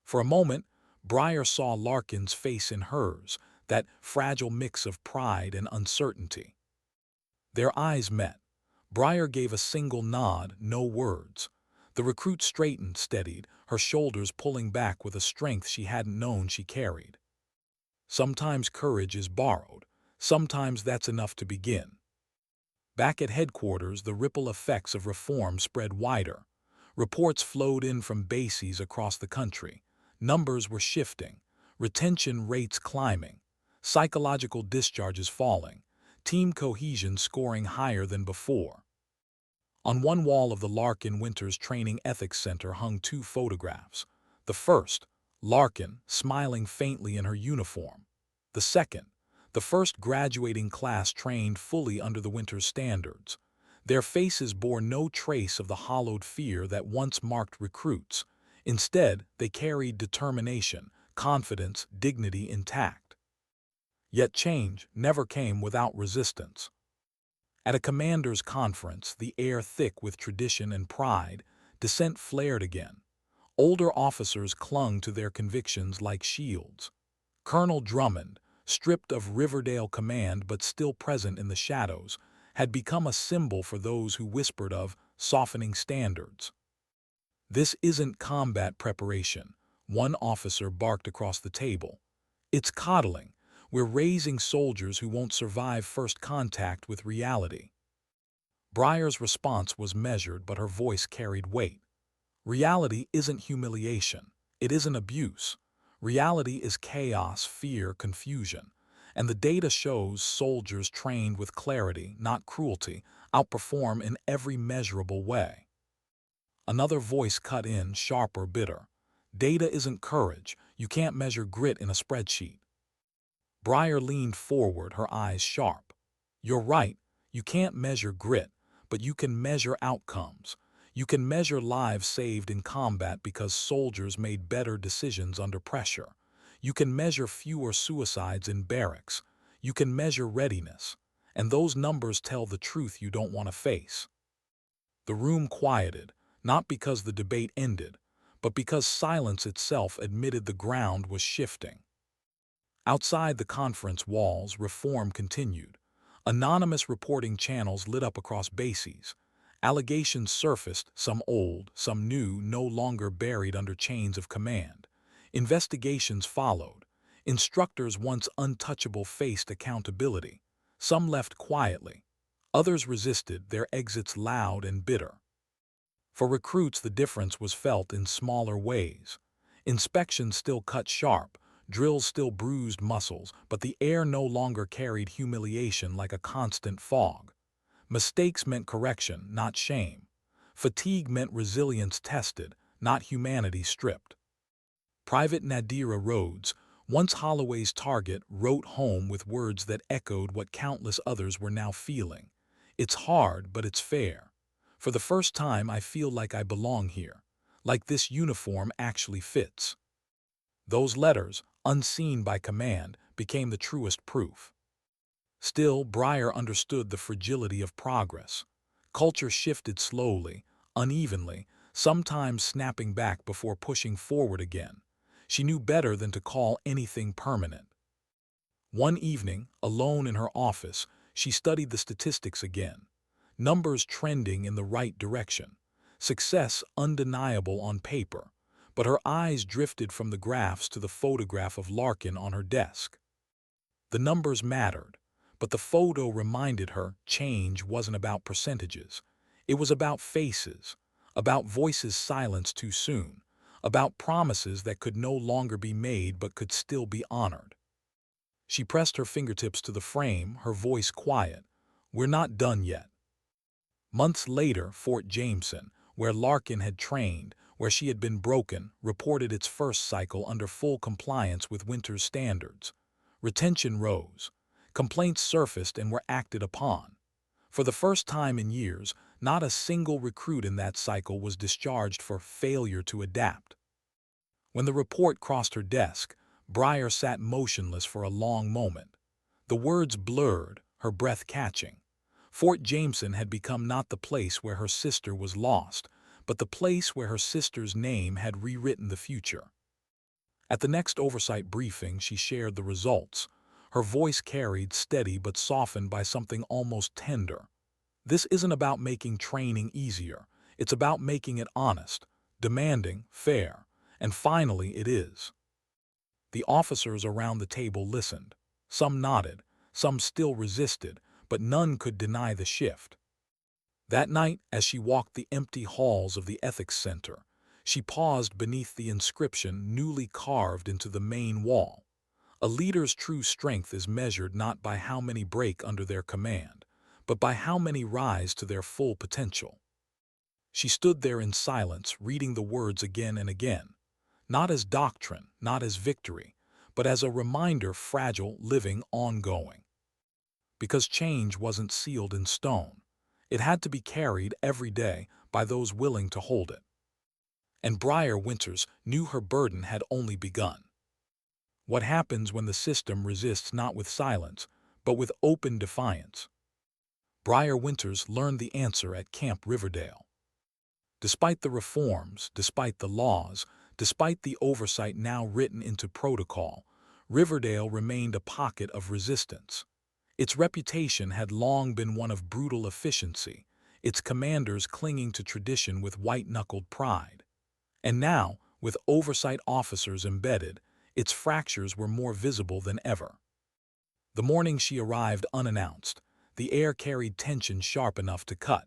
A: For a moment, Brier saw Larkin's face in hers, that fragile mix of pride and uncertainty. Their eyes met. Brier gave a single nod, no words. The recruit straightened, steadied, her shoulders pulling back with a strength she hadn't known she carried. Sometimes courage is borrowed. Sometimes that's enough to begin. Back at headquarters, the ripple effects of reform spread wider. Reports flowed in from bases across the country. Numbers were shifting, retention rates climbing, psychological discharges falling, team cohesion scoring higher than before. On one wall of the Larkin Winters Training Ethics Center hung two photographs. The first, Larkin, smiling faintly in her uniform. The second, the first graduating class trained fully under the Winters standards. Their faces bore no trace of the hollowed fear that once marked recruits. Instead, they carried determination, confidence, dignity intact. Yet change never came without resistance. At a commander's conference, the air thick with tradition and pride, dissent flared again. Older officers clung to their convictions like shields. Colonel Drummond, stripped of Riverdale command but still present in the shadows, had become a symbol for those who whispered of softening standards. This isn't combat preparation, one officer barked across the table. It's coddling. We're raising soldiers who won't survive first contact with reality. Brier's response was measured, but her voice carried weight. Reality isn't humiliation. It isn't abuse. Reality is chaos, fear, confusion. And the data shows soldiers trained with clarity, not cruelty, outperform in every measurable way. Another voice cut in, sharp or bitter. Data isn't courage. You can't measure grit in a spreadsheet. Brier leaned forward, her eyes sharp. You're right. You can't measure grit, but you can measure outcomes. You can measure lives saved in combat because soldiers made better decisions under pressure. You can measure fewer suicides in barracks. You can measure readiness. And those numbers tell the truth you don't want to face. The room quieted, not because the debate ended, but because silence itself admitted the ground was shifting. Outside the conference walls, reform continued. Anonymous reporting channels lit up across bases. Allegations surfaced, some old, some new, no longer buried under chains of command. Investigations followed. Instructors once untouchable faced accountability. Some left quietly. Others resisted, their exits loud and bitter. For recruits, the difference was felt in smaller ways. Inspections still cut sharp, drills still bruised muscles, but the air no longer carried humiliation like a constant fog. Mistakes meant correction, not shame. Fatigue meant resilience tested, not humanity stripped. Private Nadira Rhodes, once Holloway's target, wrote home with words that echoed what countless others were now feeling. It's hard, but it's fair. For the first time, I feel like I belong here, like this uniform actually fits. Those letters, unseen by command, became the truest proof. Still, Brier understood the fragility of progress. Culture shifted slowly, unevenly, sometimes snapping back before pushing forward again. She knew better than to call anything permanent. One evening, alone in her office, she studied the statistics again. Numbers trending in the right direction. Success undeniable on paper. But her eyes drifted from the graphs to the photograph of Larkin on her desk. The numbers mattered. But the photo reminded her change wasn't about percentages. It was about faces, about voices silenced too soon, about promises that could no longer be made but could still be honored. She pressed her fingertips to the frame, her voice quiet. "We're not done yet." Months later, Fort Jameson, where Larkin had trained, where she had been broken, reported its first cycle under full compliance with winter's standards. Retention rose. Complaints surfaced and were acted upon. For the first time in years, not a single recruit in that cycle was discharged for failure to adapt. When the report crossed her desk, Brier sat motionless for a long moment. The words blurred, her breath catching. Fort Jameson had become not the place where her sister was lost, but the place where her sister's name had rewritten the future. At the next oversight briefing, she shared the results. Her voice carried, steady but softened by something almost tender. "This isn't about making training easier. It's about making it honest, demanding, fair. And finally it is." The officers around the table listened. Some nodded, some still resisted, but none could deny the shift. That night, as she walked the empty halls of the Ethics Center, she paused beneath the inscription newly carved into the main wall. "A leader's true strength is measured not by how many break under their command, but by how many rise to their full potential." She stood there in silence, reading the words again and again, not as doctrine, not as victory, but as a reminder, fragile, living, ongoing. Because change wasn't sealed in stone. It had to be carried every day by those willing to hold it. And Brier Winters knew her burden had only begun. What happens when the system resists not with silence, but with open defiance? Brier Winters learned the answer at Camp Riverdale. Despite the reforms, despite the laws, despite the oversight now written into protocol, Riverdale remained a pocket of resistance. Its reputation had long been one of brutal efficiency, its commanders clinging to tradition with white-knuckled pride. And now, with oversight officers embedded, its fractures were more visible than ever. The morning she arrived unannounced, the air carried tension sharp enough to cut.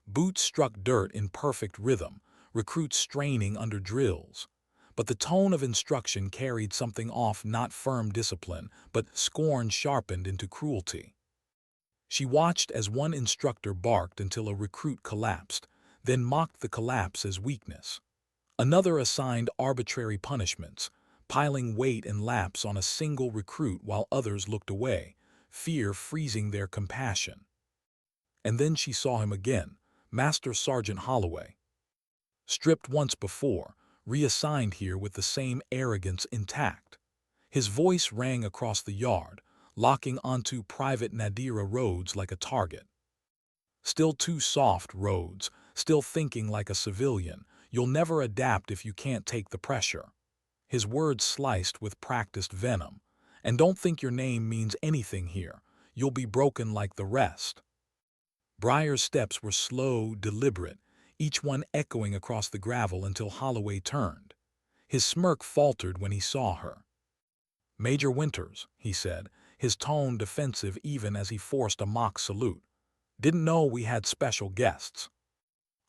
A: Boots struck dirt in perfect rhythm, recruits straining under drills. But the tone of instruction carried something off, not firm discipline, but scorn sharpened into cruelty. She watched as one instructor barked until a recruit collapsed, then mocked the collapse as weakness. Another assigned arbitrary punishments, piling weight and laps on a single recruit while others looked away, fear freezing their compassion. And then she saw him again, Master Sergeant Holloway. Stripped once before, reassigned here with the same arrogance intact. His voice rang across the yard, locking onto Private Nadira Rhodes like a target. "Still too soft, Rhodes, still thinking like a civilian. You'll never adapt if you can't take the pressure." His words sliced with practiced venom. "And don't think your name means anything here. You'll be broken like the rest." Brier's steps were slow, deliberate, each one echoing across the gravel until Holloway turned. His smirk faltered when he saw her. "Major Winters," he said, his tone defensive even as he forced a mock salute. "Didn't know we had special guests."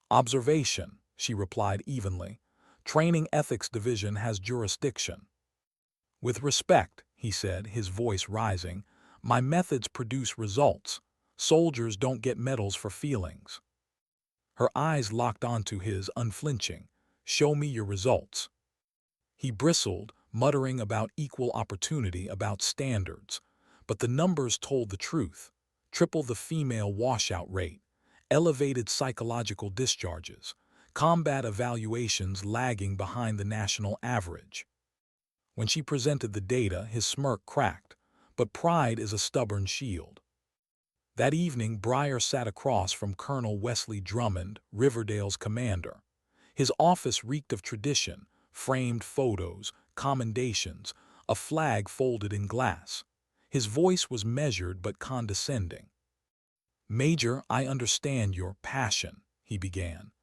A: "Observation," she replied evenly. "Training Ethics Division has jurisdiction." "With respect," he said, his voice rising, "my methods produce results. Soldiers don't get medals for feelings." Her eyes locked onto his, unflinching. "Show me your results." He bristled, muttering about equal opportunity, about standards. But the numbers told the truth. Triple the female washout rate, elevated psychological discharges, combat evaluations lagging behind the national average. When she presented the data, his smirk cracked. But pride is a stubborn shield. That evening, Brier sat across from Colonel Wesley Drummond, Riverdale's commander. His office reeked of tradition, framed photos, commendations, a flag folded in glass. His voice was measured but condescending. "Major, I understand your passion," he began.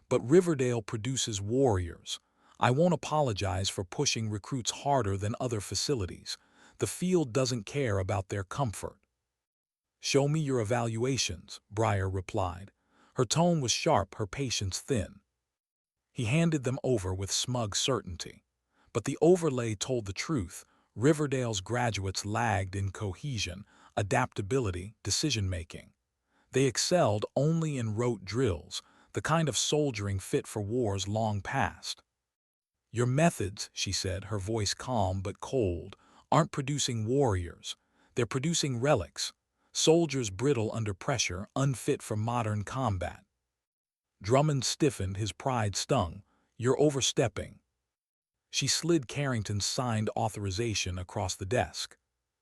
A: "But Riverdale produces warriors. I won't apologize for pushing recruits harder than other facilities. The field doesn't care about their comfort." "Show me your evaluations," Brier replied. Her tone was sharp, her patience thin. He handed them over with smug certainty. But the overlay told the truth. Riverdale's graduates lagged in cohesion, adaptability, decision-making. They excelled only in rote drills, the kind of soldiering fit for wars long past. "Your methods," she said, her voice calm but cold, "aren't producing warriors. They're producing relics, soldiers brittle under pressure, unfit for modern combat." Drummond stiffened, his pride stung. "You're overstepping." She slid Carrington's signed authorization across the desk.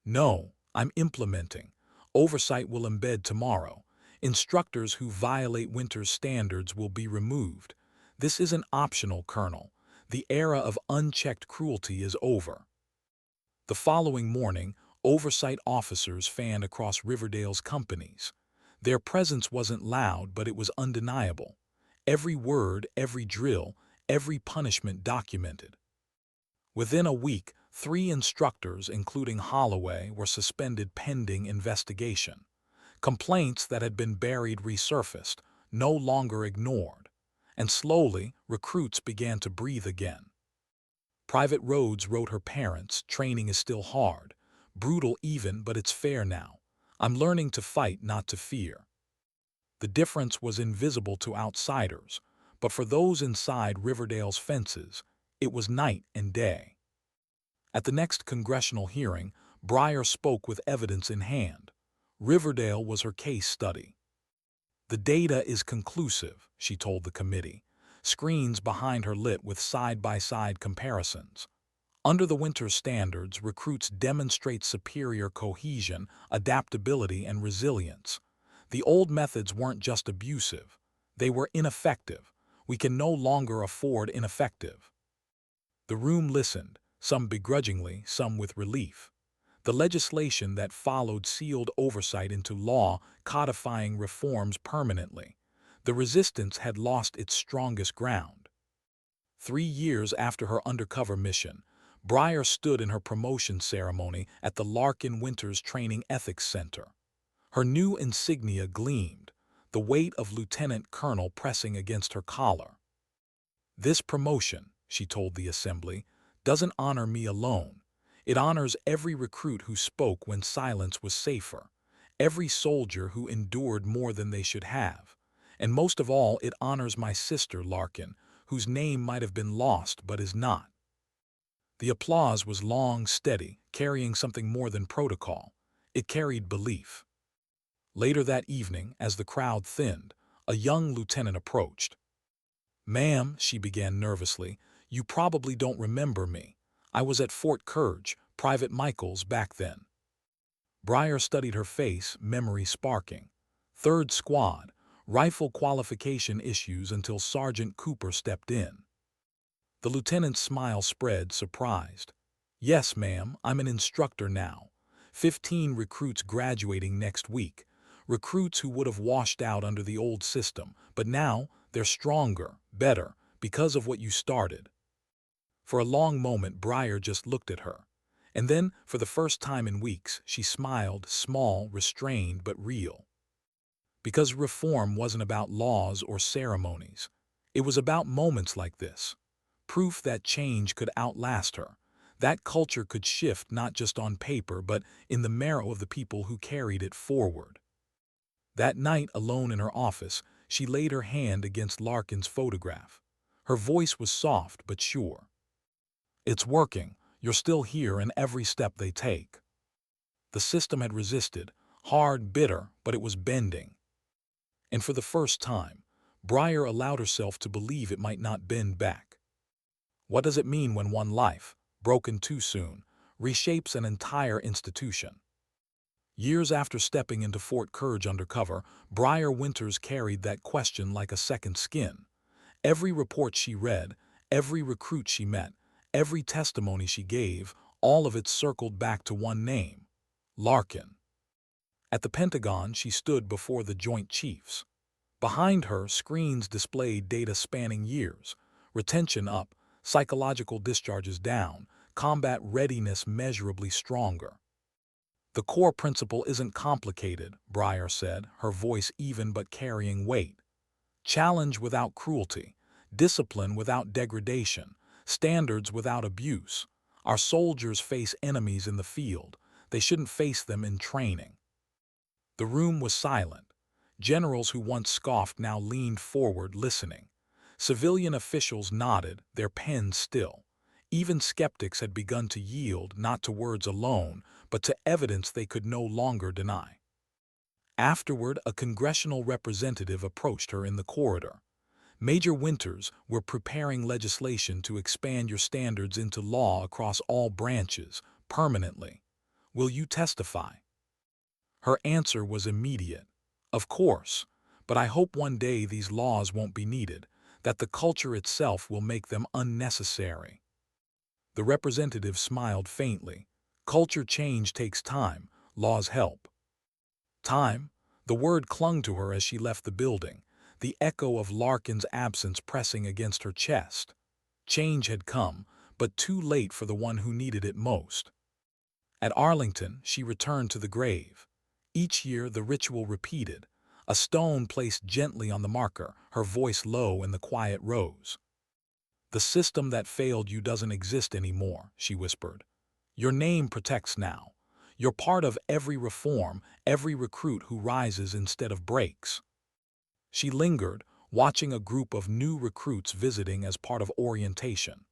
A: "No, I'm implementing. Oversight will embed tomorrow. Instructors who violate Winter's standards will be removed. This isn't optional, Colonel. The era of unchecked cruelty is over." The following morning, oversight officers fanned across Riverdale's companies. Their presence wasn't loud, but it was undeniable. Every word, every drill, every punishment documented. Within a week, 3 instructors, including Holloway, were suspended pending investigation. Complaints that had been buried resurfaced, no longer ignored. And slowly, recruits began to breathe again. Private Rhodes wrote her parents, "Training is still hard. Brutal even, but it's fair now. I'm learning to fight, not to fear." The difference was invisible to outsiders, but for those inside Riverdale's fences, it was night and day. At the next congressional hearing, Brier spoke with evidence in hand. Riverdale was her case study. "The data is conclusive," she told the committee, screens behind her lit with side-by-side comparisons. "Under the Winter standards, recruits demonstrate superior cohesion, adaptability, and resilience. The old methods weren't just abusive. They were ineffective. We can no longer afford ineffective." The room listened, some begrudgingly, some with relief. The legislation that followed sealed oversight into law, codifying reforms permanently. The resistance had lost its strongest ground. 3 years after her undercover mission, Brier stood in her promotion ceremony at the Larkin Winters Training Ethics Center. Her new insignia gleamed, the weight of lieutenant colonel pressing against her collar. "This promotion," she told the assembly, "doesn't honor me alone. It honors every recruit who spoke when silence was safer, every soldier who endured more than they should have. And most of all, it honors my sister, Larkin, whose name might have been lost but is not." The applause was long, steady, carrying something more than protocol. It carried belief. Later that evening, as the crowd thinned, a young lieutenant approached. "Ma'am," she began nervously, "you probably don't remember me. I was at Fort Kirge, Private Michael's back then." Brier studied her face, memory sparking. "3rd Squad, rifle qualification issues until Sergeant Cooper stepped in." The lieutenant's smile spread, surprised. "Yes, ma'am, I'm an instructor now. 15 recruits graduating next week. Recruits who would have washed out under the old system, but now they're stronger, better, because of what you started." For a long moment, Brier just looked at her. And then, for the first time in weeks, she smiled, small, restrained, but real. Because reform wasn't about laws or ceremonies. It was about moments like this. Proof that change could outlast her. That culture could shift not just on paper, but in the marrow of the people who carried it forward. That night, alone in her office, she laid her hand against Larkin's photograph. Her voice was soft but sure. "It's working. You're still here in every step they take." The system had resisted, hard, bitter, but it was bending. And for the first time, Brier allowed herself to believe it might not bend back. What does it mean when one life, broken too soon, reshapes an entire institution? Years after stepping into Fort Kirge undercover, Brier Winters carried that question like a second skin. Every report she read, every recruit she met, every testimony she gave, all of it circled back to one name: Larkin. At the Pentagon, she stood before the Joint Chiefs. Behind her, screens displayed data spanning years: retention up, psychological discharges down, combat readiness measurably stronger. The core principle isn't complicated, Brier said, her voice even but carrying weight. Challenge without cruelty, discipline without degradation, standards without abuse. Our soldiers face enemies in the field. They shouldn't face them in training. The room was silent. Generals who once scoffed now leaned forward, listening. Civilian officials nodded, their pens still. Even skeptics had begun to yield, not to words alone, but to evidence they could no longer deny. Afterward, a congressional representative approached her in the corridor. Major Winters, we're preparing legislation to expand your standards into law across all branches, permanently. Will you testify? Her answer was immediate. Of course, but I hope one day these laws won't be needed, that the culture itself will make them unnecessary. The representative smiled faintly. Culture change takes time, laws help. Time? The word clung to her as she left the building, the echo of Larkin's absence pressing against her chest. Change had come, but too late for the one who needed it most. At Arlington, she returned to the grave. Each year the ritual repeated, a stone placed gently on the marker, her voice low in the quiet rose. The system that failed you doesn't exist anymore, she whispered. Your name protects now. You're part of every reform, every recruit who rises instead of breaks. She lingered, watching a group of new recruits visiting as part of orientation.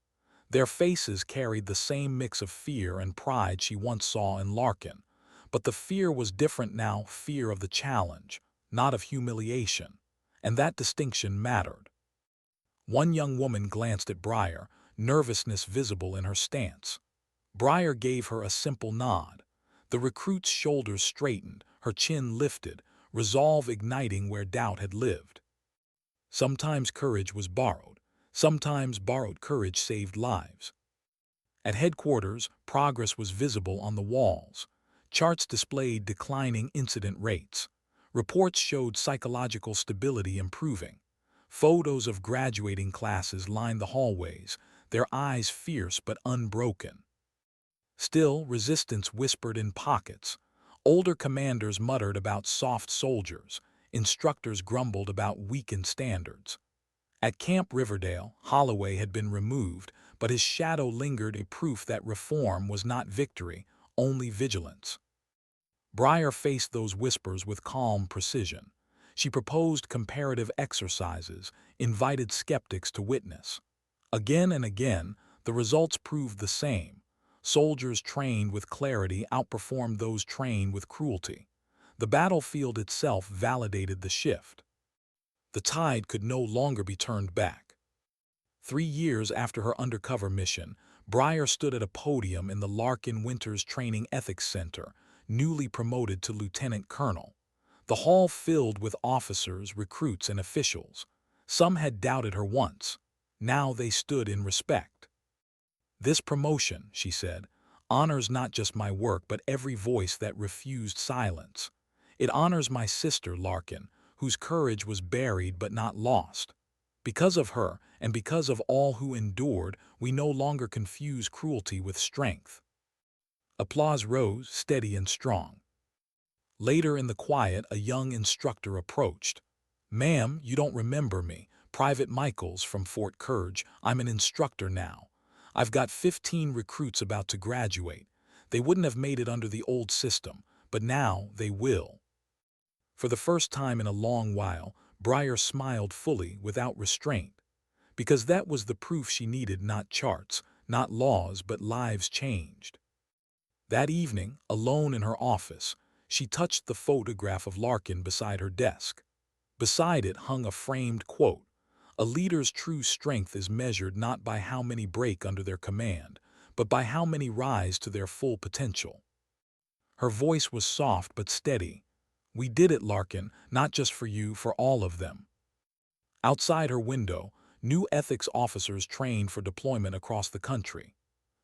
A: Their faces carried the same mix of fear and pride she once saw in Larkin. But the fear was different now, fear of the challenge, not of humiliation. And that distinction mattered. One young woman glanced at Brier, nervousness visible in her stance. Brier gave her a simple nod. The recruit's shoulders straightened, her chin lifted, resolve igniting where doubt had lived. Sometimes courage was borrowed. Sometimes borrowed courage saved lives. At headquarters, progress was visible on the walls. Charts displayed declining incident rates. Reports showed psychological stability improving. Photos of graduating classes lined the hallways, their eyes fierce but unbroken. Still, resistance whispered in pockets. Older commanders muttered about soft soldiers. Instructors grumbled about weakened standards. At Camp Riverdale, Holloway had been removed, but his shadow lingered, a proof that reform was not victory, only vigilance. Brier faced those whispers with calm precision. She proposed comparative exercises, invited skeptics to witness. Again and again, the results proved the same. Soldiers trained with clarity outperformed those trained with cruelty. The battlefield itself validated the shift. The tide could no longer be turned back. 3 years after her undercover mission, Brier stood at a podium in the Larkin Winters Training Ethics Center, newly promoted to lieutenant colonel. The hall filled with officers, recruits, and officials. Some had doubted her once. Now they stood in respect. This promotion, she said, honors not just my work but every voice that refused silence. It honors my sister, Larkin, whose courage was buried but not lost. Because of her, and because of all who endured, we no longer confuse cruelty with strength. Applause rose, steady and strong. Later in the quiet, a young instructor approached. "Ma'am, you don't remember me. Private Michaels from Fort Kirge. I'm an instructor now. I've got 15 recruits about to graduate. They wouldn't have made it under the old system, but now they will." For the first time in a long while, Brier smiled fully, without restraint. Because that was the proof she needed, not charts, not laws, but lives changed. That evening, alone in her office, she touched the photograph of Larkin beside her desk. Beside it hung a framed quote, "A leader's true strength is measured not by how many break under their command, but by how many rise to their full potential." Her voice was soft but steady. "We did it, Larkin, not just for you, for all of them." Outside her window, new ethics officers trained for deployment across the country.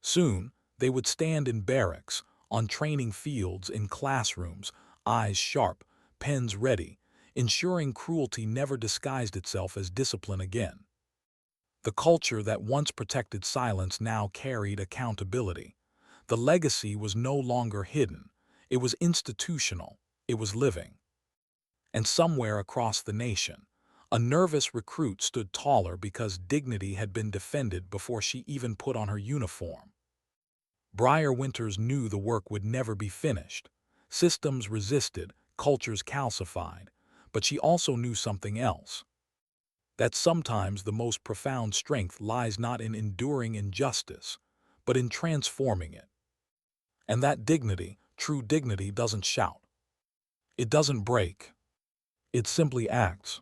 A: Soon, they would stand in barracks, on training fields, in classrooms, eyes sharp, pens ready, ensuring cruelty never disguised itself as discipline again. The culture that once protected silence now carried accountability. The legacy was no longer hidden. It was institutional. It was living. And somewhere across the nation, a nervous recruit stood taller because dignity had been defended before she even put on her uniform. Brier Winters knew the work would never be finished. Systems resisted, cultures calcified, but she also knew something else. That sometimes the most profound strength lies not in enduring injustice, but in transforming it. And that dignity, true dignity, doesn't shout. It doesn't break. It simply acts.